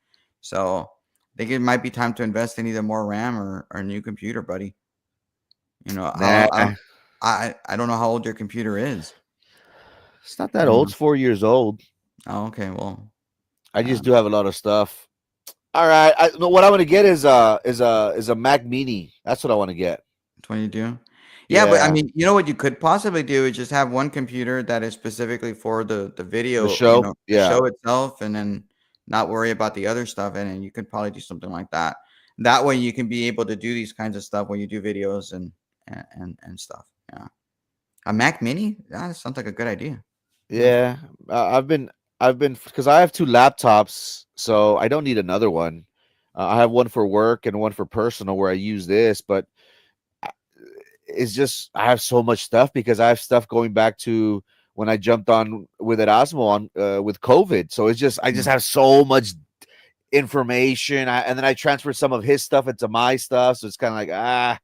So I think it might be time to invest in either more RAM or a new computer, buddy. Nah, I don't know how old your computer is. it's not that old. It's 4 years old. Oh, okay. Well, I just do have a lot of stuff. All right. No, what I want to get is a Mac Mini. That's what I want to get. 22. Yeah, but I Yeah. mean, what you could possibly do is just have one computer that is specifically for the video, The show? the Yeah. show itself, and then not worry about the other stuff. And then you could probably do something like that. That way, you can be able to do these kinds of stuff when you do videos and stuff. Yeah, a Mac Mini. That sounds like a good idea. Yeah. I've been because I have 2 laptops, so I don't need another one. I have one for work and one for personal where I use this, but it's just I have so much stuff because I have stuff going back to when I jumped on with Erasmo on with COVID. So it's just I just have so much information, and then I transferred some of his stuff into my stuff, so it's kind of like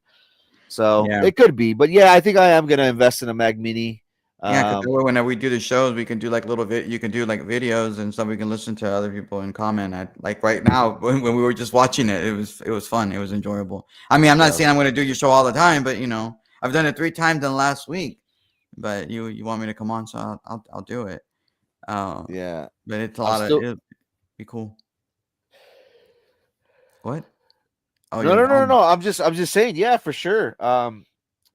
So Yeah. it could be, but yeah, I think I am gonna invest in a Mac Mini. Yeah, because whenever we do the shows, we can do like you can do like videos and stuff. We can listen to other people and comment. Like right now, when we were just watching it, it was fun. It was enjoyable. I mean, I'm not saying I'm going to do your show all the time, but I've done it 3 times in the last week. But you want me to come on, so I'll do it. Yeah, But it's it'd be cool. What? Oh, no. I'm just saying, yeah, for sure.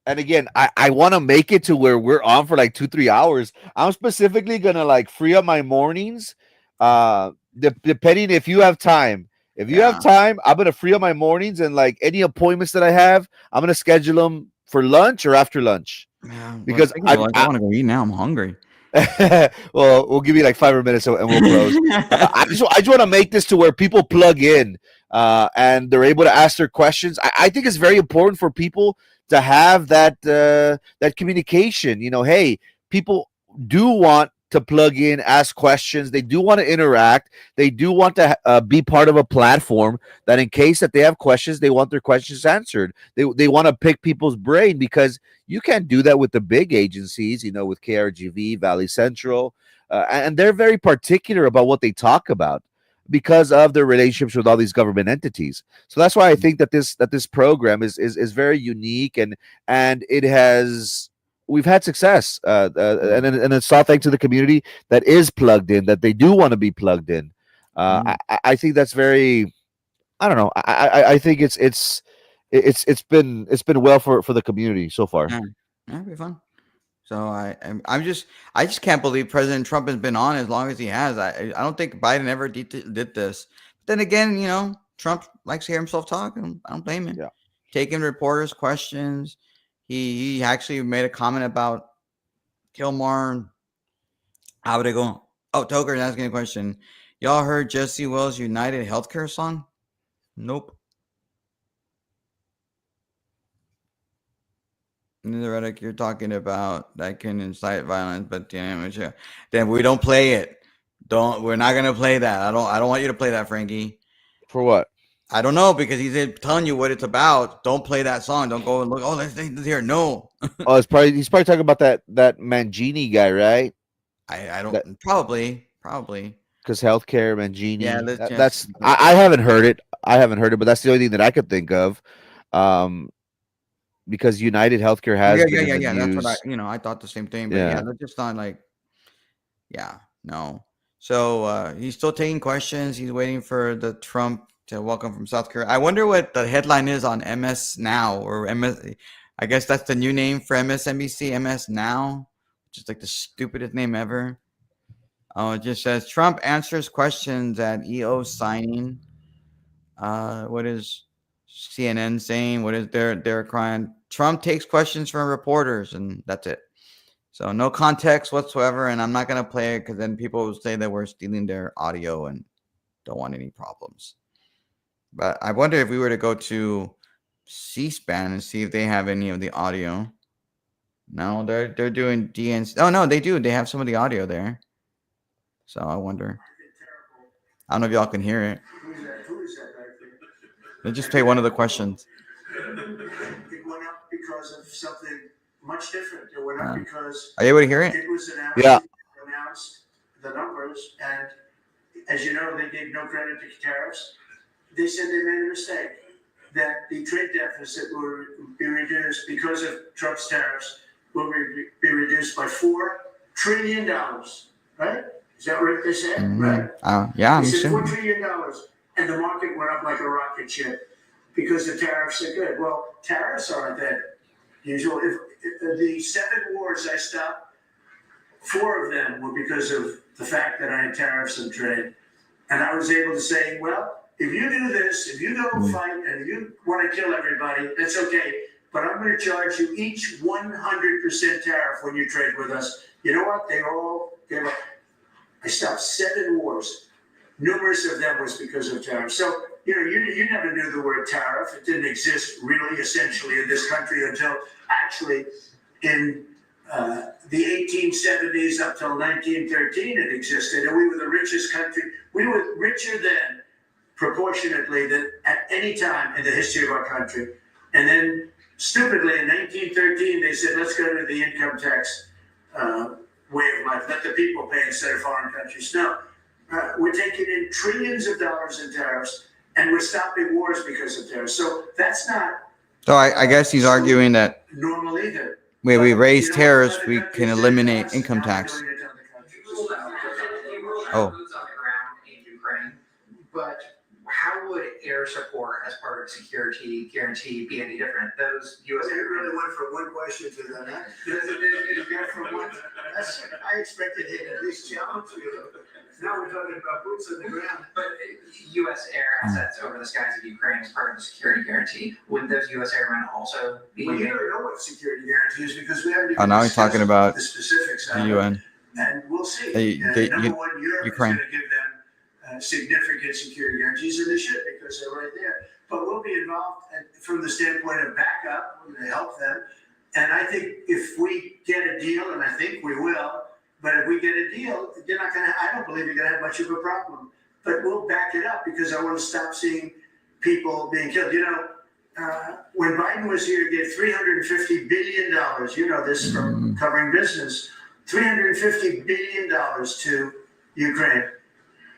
And again, I want to make it to where we're on for like 2-3 hours. I'm specifically gonna like free up my mornings. Depending if you have time. If you have time, I'm gonna free up my mornings and like any appointments that I have, I'm gonna schedule them for lunch or after lunch. Yeah, Because I want to go eat now. I'm hungry. Well, we'll give you like 5 more minutes and we'll close. I just want to make this to where people plug in and they're able to ask their questions. I think it's very important for people to have that communication. Hey, people do want to plug in, ask questions. They do want to interact. They do want to be part of a platform that in case that they have questions, they want their questions answered. They want to pick people's brain because you can't do that with the big agencies, with KRGV, Valley Central, and they're very particular about what they talk about because of their relationships with all these government entities. So that's why I think that this program is very unique and we've had success, and it's all thanks to the community that is plugged in, that they do want to be plugged in. I think that's very, I don't know. I think it's been well for the community so far. Yeah, it'd be fun. So I just can't believe President Trump has been on as long as he has. I don't think Biden ever did this. But then again, Trump likes to hear himself talk, and I don't blame him. Yeah. Taking reporters' questions. He actually made a comment about Kilmar. How would it go? Oh, Toker's asking a question. Y'all heard Jesse Wells' United Healthcare song? Nope. The rhetoric you're talking about that can incite violence, but then we don't play it. We're not gonna play that. I don't want you to play that, Frankie. For what? I don't know because he's telling you what it's about. Don't play that song. Don't go and look. Oh, let's hear. No. Oh, he's probably talking about that Mangini guy, right? I don't. Probably. Because healthcare, Mangini. Yeah, that's. I haven't heard it. But that's the only thing that I could think of. Because United Healthcare has been in the news. That's what I thought the same thing. But yeah, that's just not like. Yeah. No. So he's still taking questions. He's waiting for the Trump to welcome from South Korea. I wonder what the headline is on MS Now or MS. I guess that's the new name for MSNBC, MS Now, which is like the stupidest name ever. Oh, it just says Trump answers questions at EO signing. What is CNN saying? What is their crying? Trump takes questions from reporters, and that's it. So no context whatsoever, and I'm not gonna play it because then people will say that we're stealing their audio and don't want any problems. But I wonder if we were to go to C-SPAN and see if they have any of the audio. No, they're doing DNC. Oh no, they do. They have some of the audio there. So I wonder. I don't know if y'all can hear it. Let's just play one of the questions. It went up because of something much different. It went up because are you able to hear it? It was announced. Yeah. Announced the numbers, and as you know, they gave no credit to tariffs. They said they made a mistake. That the trade deficit will be reduced because of Trump's tariffs. Will be reduced by $4 trillion. Right? Is that what they said? Mm-hmm. Right? Yeah. They said $4 trillion, and the market went up like a rocket ship because the tariffs are good. Well, tariffs aren't that usual. If the 7 wars I stopped, 4 of them were because of the fact that I had tariffs and trade. And I was able to say, well, if you do this, if you go fight and you want to kill everybody, that's okay. But I'm going to charge you each 100% tariff when you trade with us. You know what? They all gave up. I stopped 7 wars. Numerous of them was because of tariffs. So, you never knew the word tariff. It didn't exist really, essentially, in this country until actually in the 1870s up till 1913 it existed. And we were the richest country. We were richer then, proportionately, than at any time in the history of our country. And then, stupidly, in 1913, they said, let's go to the income tax way of life. Let the people pay instead of foreign countries. No. We're taking in trillions of dollars in tariffs, and we're stopping wars because of tariffs. So that's not. So I guess he's arguing that normal either. when we raise tariffs, we can eliminate income tax. Oh. Boots on the ground in Ukraine, but how would air support as part of security guarantee be any different? Those U.S. It really went from one question to the next. I expected it at least challenge you. Now we're talking about boots on the ground. But U.S. air assets over the skies of Ukraine as part of the security guarantee. Would those U.S. airmen also be? Well, you don't know what security guarantee is because we haven't even now he's talking about the specifics the UN. And we'll see. Number one, Europe Ukraine. is going to give them significant security guarantees, and they should because they're right there. But we'll be involved from the standpoint of backup. We're going to help them. And I think if we get a deal, and I think we will, but if we get a deal, they're not going to. I don't believe you're going to have much of a problem. But we'll back it up because I want to stop seeing people being killed. When Biden was here, he gave $350 billion. You know this from covering business. $350 billion to Ukraine.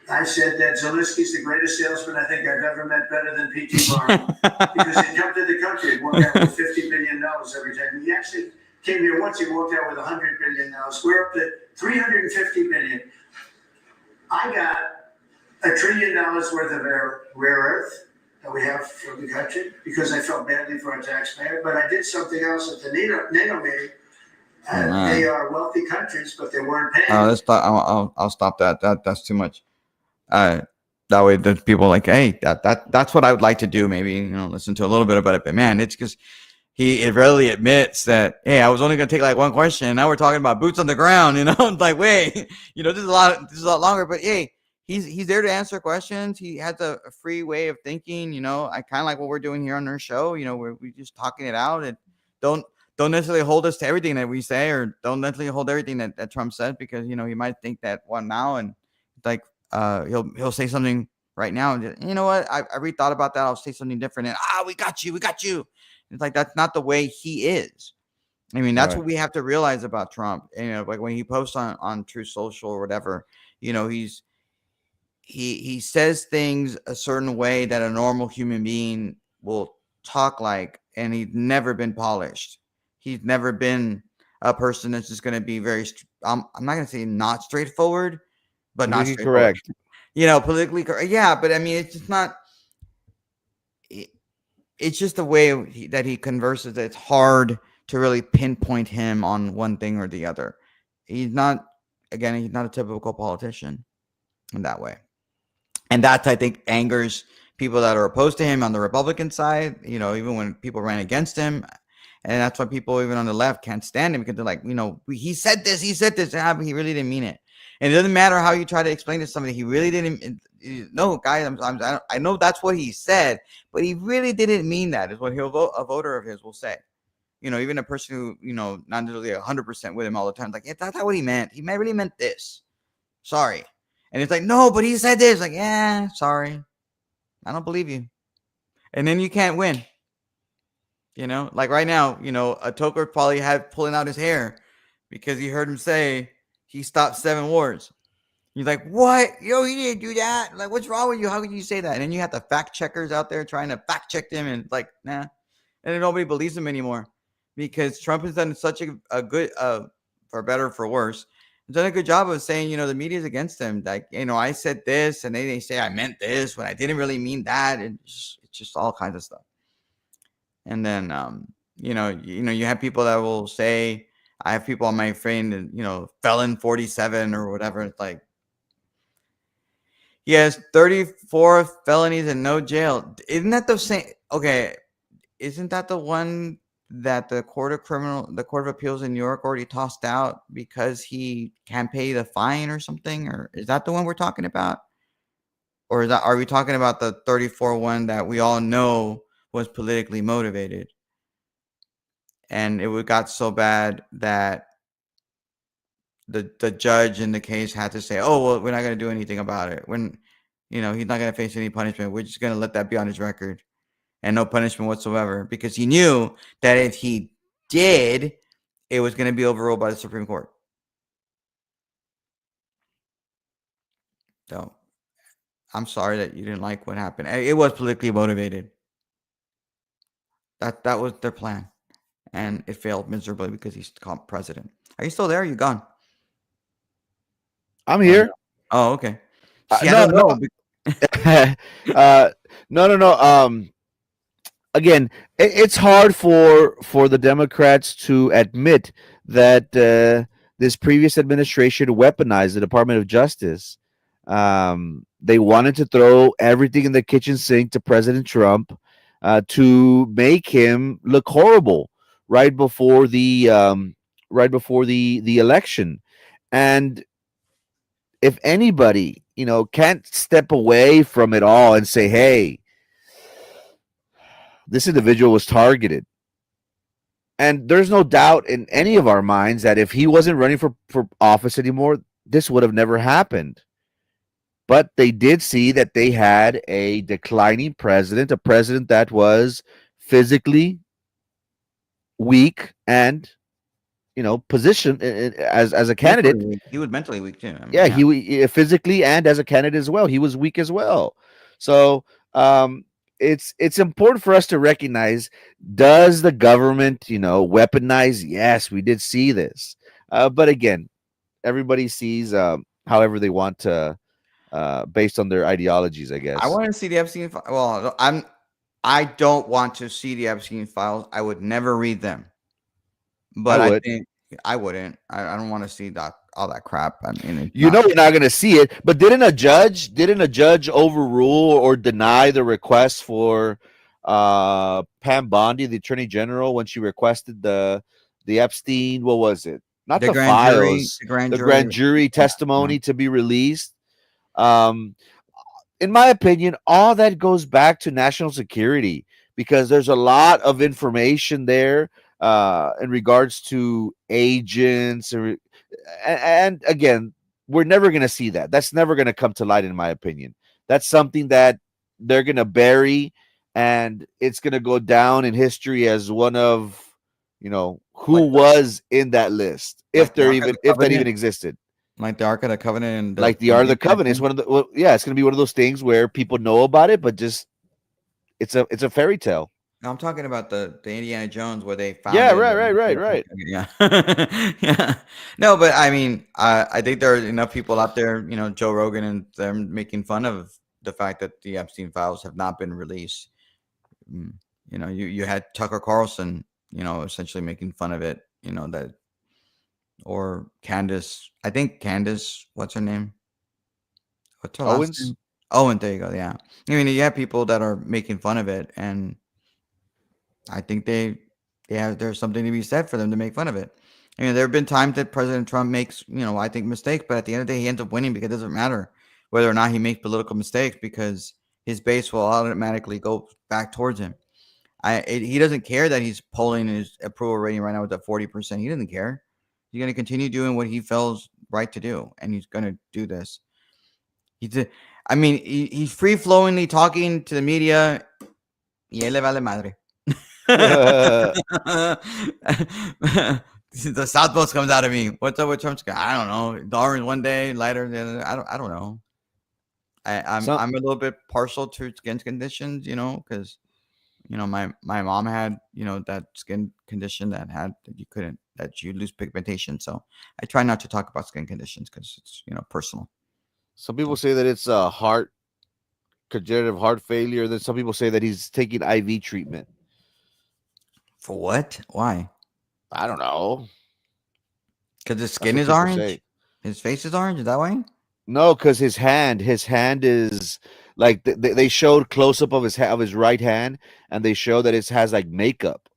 I said that Zelensky's the greatest salesman I think I've ever met, better than P.T. Barnum, because he'd come to the country and walk out with $50 billion every time. He actually came here once, he walked out with $100 billion. We're up to $350 billion. I got $1 trillion worth of rare earth that we have for the country because I felt badly for our taxpayer, but I did something else at the NATO meeting. They are wealthy countries, but they weren't paying. I'll stop that. That's too much. That way the people are like, hey, that's what I would like to do. Maybe listen to a little bit about it. But man, it's because he readily admits that, hey, I was only gonna take like one question. And now we're talking about boots on the ground. Like, wait, this is a lot longer. But hey, he's there to answer questions. He has a free way of thinking. I kind of like what we're doing here on our show. We're just talking it out and don't necessarily hold us to everything that we say, or don't necessarily hold everything that Trump said, because he might think that one now and like he'll say something right now and just, you know what, I rethought about that, I'll say something different, and we got you. It's like that's not the way he is. I mean, that's right. What we have to realize about Trump. Like when he posts on Truth Social or whatever, he says things a certain way that a normal human being will talk like, and he's never been polished. He's never been a person that's just going to be very, I'm not going to say not straightforward, but not straightforward. Correct. Politically correct. Yeah, but I mean, it's just not, it's just the way that he converses. It's hard to really pinpoint him on one thing or the other. He's not again, he's not a typical politician in that way. And that, I think, angers people that are opposed to him on the Republican side, even when people ran against him. And that's why people, even on the left, can't stand him, because they're like, he said this, but he really didn't mean it. And it doesn't matter how you try to explain to somebody, he really didn't. No, guys, I know that's what he said, but he really didn't mean that, is what a voter of his will say. Even a person who, not necessarily 100% with him all the time, like, that's not what he meant. He really meant this. Sorry. And it's like, no, but he said this. Like, yeah, sorry. I don't believe you. And then you can't win. Like right now, a Toker probably had pulling out his hair because he heard him say he stopped 7 wars. He's like, what? He didn't do that. Like, what's wrong with you? How could you say that? And then you have the fact checkers out there trying to fact check them, and like, nah. And then nobody believes him anymore, because Trump has done such a good, for better or for worse, done a good job of saying, the media is against him. Like, I said this, and they say I meant this when I didn't really mean that. And it's just all kinds of stuff. And then, you have people that will say, I have people on my friend, felon 47 or whatever. It's like, yes, 34 felonies and no jail. Isn't that the same? Okay. Isn't that the one that the Court of Appeals in New York already tossed out because he can't pay the fine or something? Or is that the one we're talking about? Or are we talking about the 34 one that we all know was politically motivated? And it got so bad that the judge in the case had to say, oh, well, we're not going to do anything about it. When, he's not going to face any punishment. We're just going to let that be on his record, and no punishment whatsoever, because he knew that if he did, it was going to be overruled by the Supreme Court. So I'm sorry that you didn't like what happened. It was politically motivated. That was their plan, and it failed miserably because he's president. Are you still there? Or are you gone? I'm here. Oh, okay. See, No, I don't know. No. Again, it's hard for the Democrats to admit that this previous administration weaponized the Department of Justice. They wanted to throw everything in the kitchen sink to President Trump to make him look horrible right before the election. And if anybody, can't step away from it all and say, hey, this individual was targeted. And there's no doubt in any of our minds that if he wasn't running for office anymore, this would have never happened. But they did see that they had a declining president, a president that was physically weak and, positioned as a candidate. He was mentally weak too. I mean, yeah, he physically and as a candidate as well. He was weak as well. So it's important for us to recognize, does the government, weaponize? Yes, we did see this. But again, everybody sees however they want to, based on their ideologies, I guess. I want to see the Epstein files. Well, I don't want to see the Epstein files. I would never read them. But I think I wouldn't. I don't want to see all that crap. I mean, we're not going to see it. But didn't a judge overrule or deny the request for Pam Bondi, the Attorney General, when she requested the Epstein? What was it? Not the files, the grand jury testimony to be released. In my opinion, all that goes back to national security, because there's a lot of information there in regards to agents. And again, we're never going to see that. That's never going to come to light, in my opinion. That's something that they're going to bury, and it's going to go down in history as one of, who was in that list, if that even existed. Like the Ark of the Covenant. Like the Ark of the Covenant is one of the, it's going to be one of those things where people know about it, but just it's a fairy tale. No, I'm talking about the Indiana Jones where they found. Yeah, right. Yeah, yeah. No, but I mean, I think there are enough people out there, Joe Rogan and them, making fun of the fact that the Epstein files have not been released. You had Tucker Carlson, essentially making fun of it. That or Candace. I think Candace. What's her name? What's her last Owens. name? Owen. There you go. Yeah. I mean, you have people that are making fun of it, and I think there's something to be said for them to make fun of it. I mean, there have been times that President Trump makes, I think mistakes, but at the end of the day, he ends up winning because it doesn't matter whether or not he makes political mistakes because his base will automatically go back towards him. He doesn't care that he's polling his approval rating right now with at 40%. He doesn't care. He's going to continue doing what he feels right to do, and he's going to do this. He's free flowingly talking to the media. Y él le vale madre. The Southmost comes out of me. What's up with Trump's guy? I don't know. Orange one day, lighter the other. I don't know. I'm a little bit partial to skin conditions, because my mom had that skin condition that you lose pigmentation. So I try not to talk about skin conditions because it's personal. Some people say that it's a congenital heart failure. Then some people say that he's taking IV treatment. For what? Why? I don't know. Because his skin is orange? His face is orange? Is that why? No, because his hand is like they showed close up of his right hand, and they show that it has like makeup,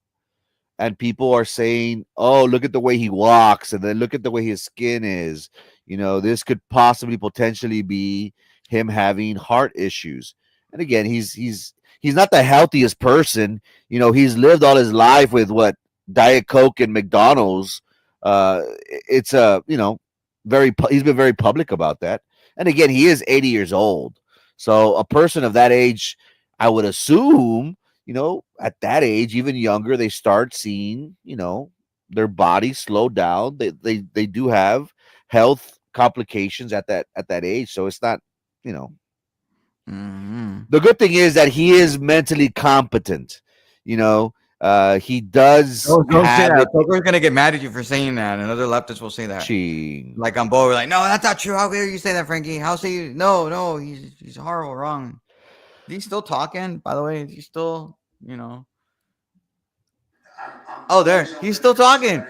and people are saying, "Oh, look at the way he walks, and then look at the way his skin is." This could potentially be him having heart issues. And again, he's not the healthiest person. He's lived all his life with what Diet Coke and McDonald's. It's he's been very public about that. And again, he is 80 years old. So a person of that age, I would assume, at that age, even younger, they start seeing, their body slow down. They do have health complications at that age. So it's not, The good thing is that he is mentally competent. He does. We're gonna get mad at you for saying that, and other leftists will say that. Like on board, we're like, no, that's not true. How dare you say that, Frankie? How say you? No, he's horrible, wrong. He's still talking, by the way. He's still, Oh, there, he's still talking.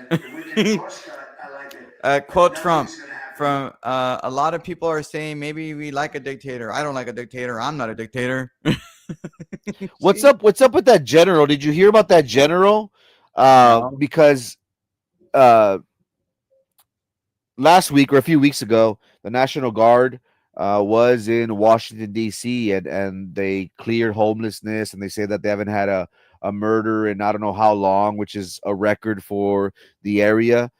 Quote Trump from a lot of people are saying maybe we like a dictator. I don't like a dictator. I'm not a dictator. What's up with that general? Did you hear about that general? No. Because last week or a few weeks ago, the National Guard was in Washington, D.C., and they cleared homelessness, and they say that they haven't had a murder in I don't know how long, which is a record for the area.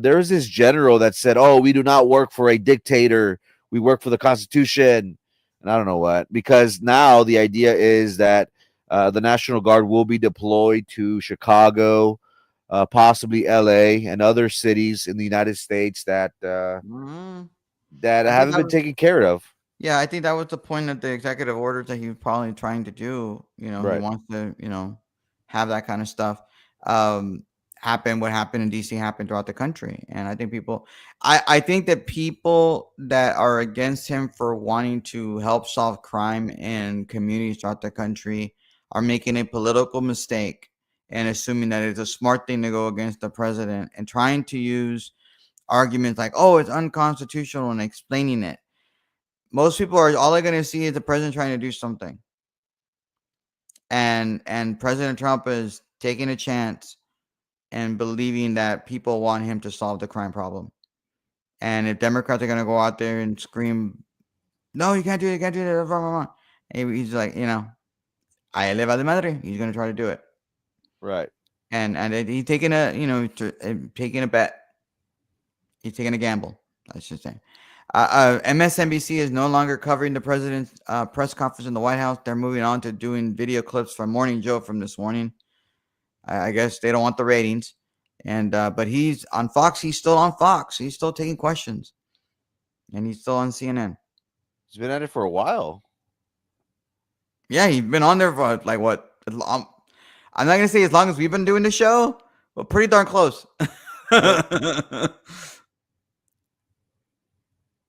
There was this general that said, "Oh, we do not work for a dictator. We work for the Constitution." And I don't know what, because now the idea is that the National Guard will be deployed to Chicago, possibly L.A. and other cities in the United States that haven't been taken care of. Yeah, I think that was the point of the executive orders that he was probably trying to do. Right. He wants to, have that kind of stuff happen. What happened in DC happened throughout the country. And I think I think that people that are against him for wanting to help solve crime in communities throughout the country are making a political mistake and assuming that it's a smart thing to go against the president and trying to use arguments like, oh, it's unconstitutional, and explaining it. Most people all they're going to see is the president trying to do something. And President Trump is taking a chance and believing that people want him to solve the crime problem. And if Democrats are going to go out there and scream, no, you can't do it, you can't do it, and he's like, I le va de madre. He's going to try to do it. Right. And he's taking taking a bet. He's taking a gamble, I should say. MSNBC is no longer covering the president's press conference in the White House. They're moving on to doing video clips from Morning Joe from this morning. I guess they don't want the ratings. And but he's on Fox. He's still on Fox. He's still taking questions. And he's still on CNN. He's been at it for a while. Yeah, he's been on there for like what? I'm not going to say as long as we've been doing the show, but pretty darn close.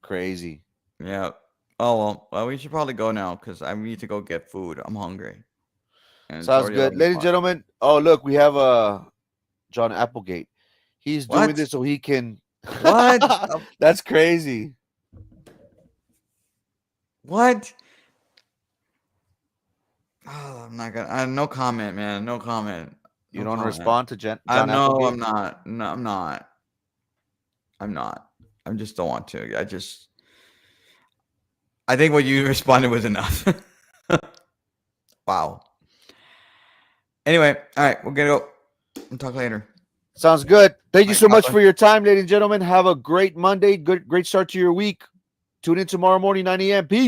Crazy. Yeah. Oh, well, we should probably go now because I need to go get food. I'm hungry. Sounds good. Ladies and gentlemen. Oh, look, we have John Applegate. He's doing this so he can What? That's crazy. What? Oh, I'm not gonna. No comment, man. No comment. You No don't comment. respond to John No, Appleby? I'm not. No, I'm not. I'm not. I just don't want to. I think what you responded was enough. Wow. Anyway, all right, we're gonna go. We'll talk later. Sounds good. Thank you Right, so much Papa. for your time, ladies and gentlemen. Have a great Monday. Great start to your week. Tune in tomorrow morning, 9 a.m. Peace.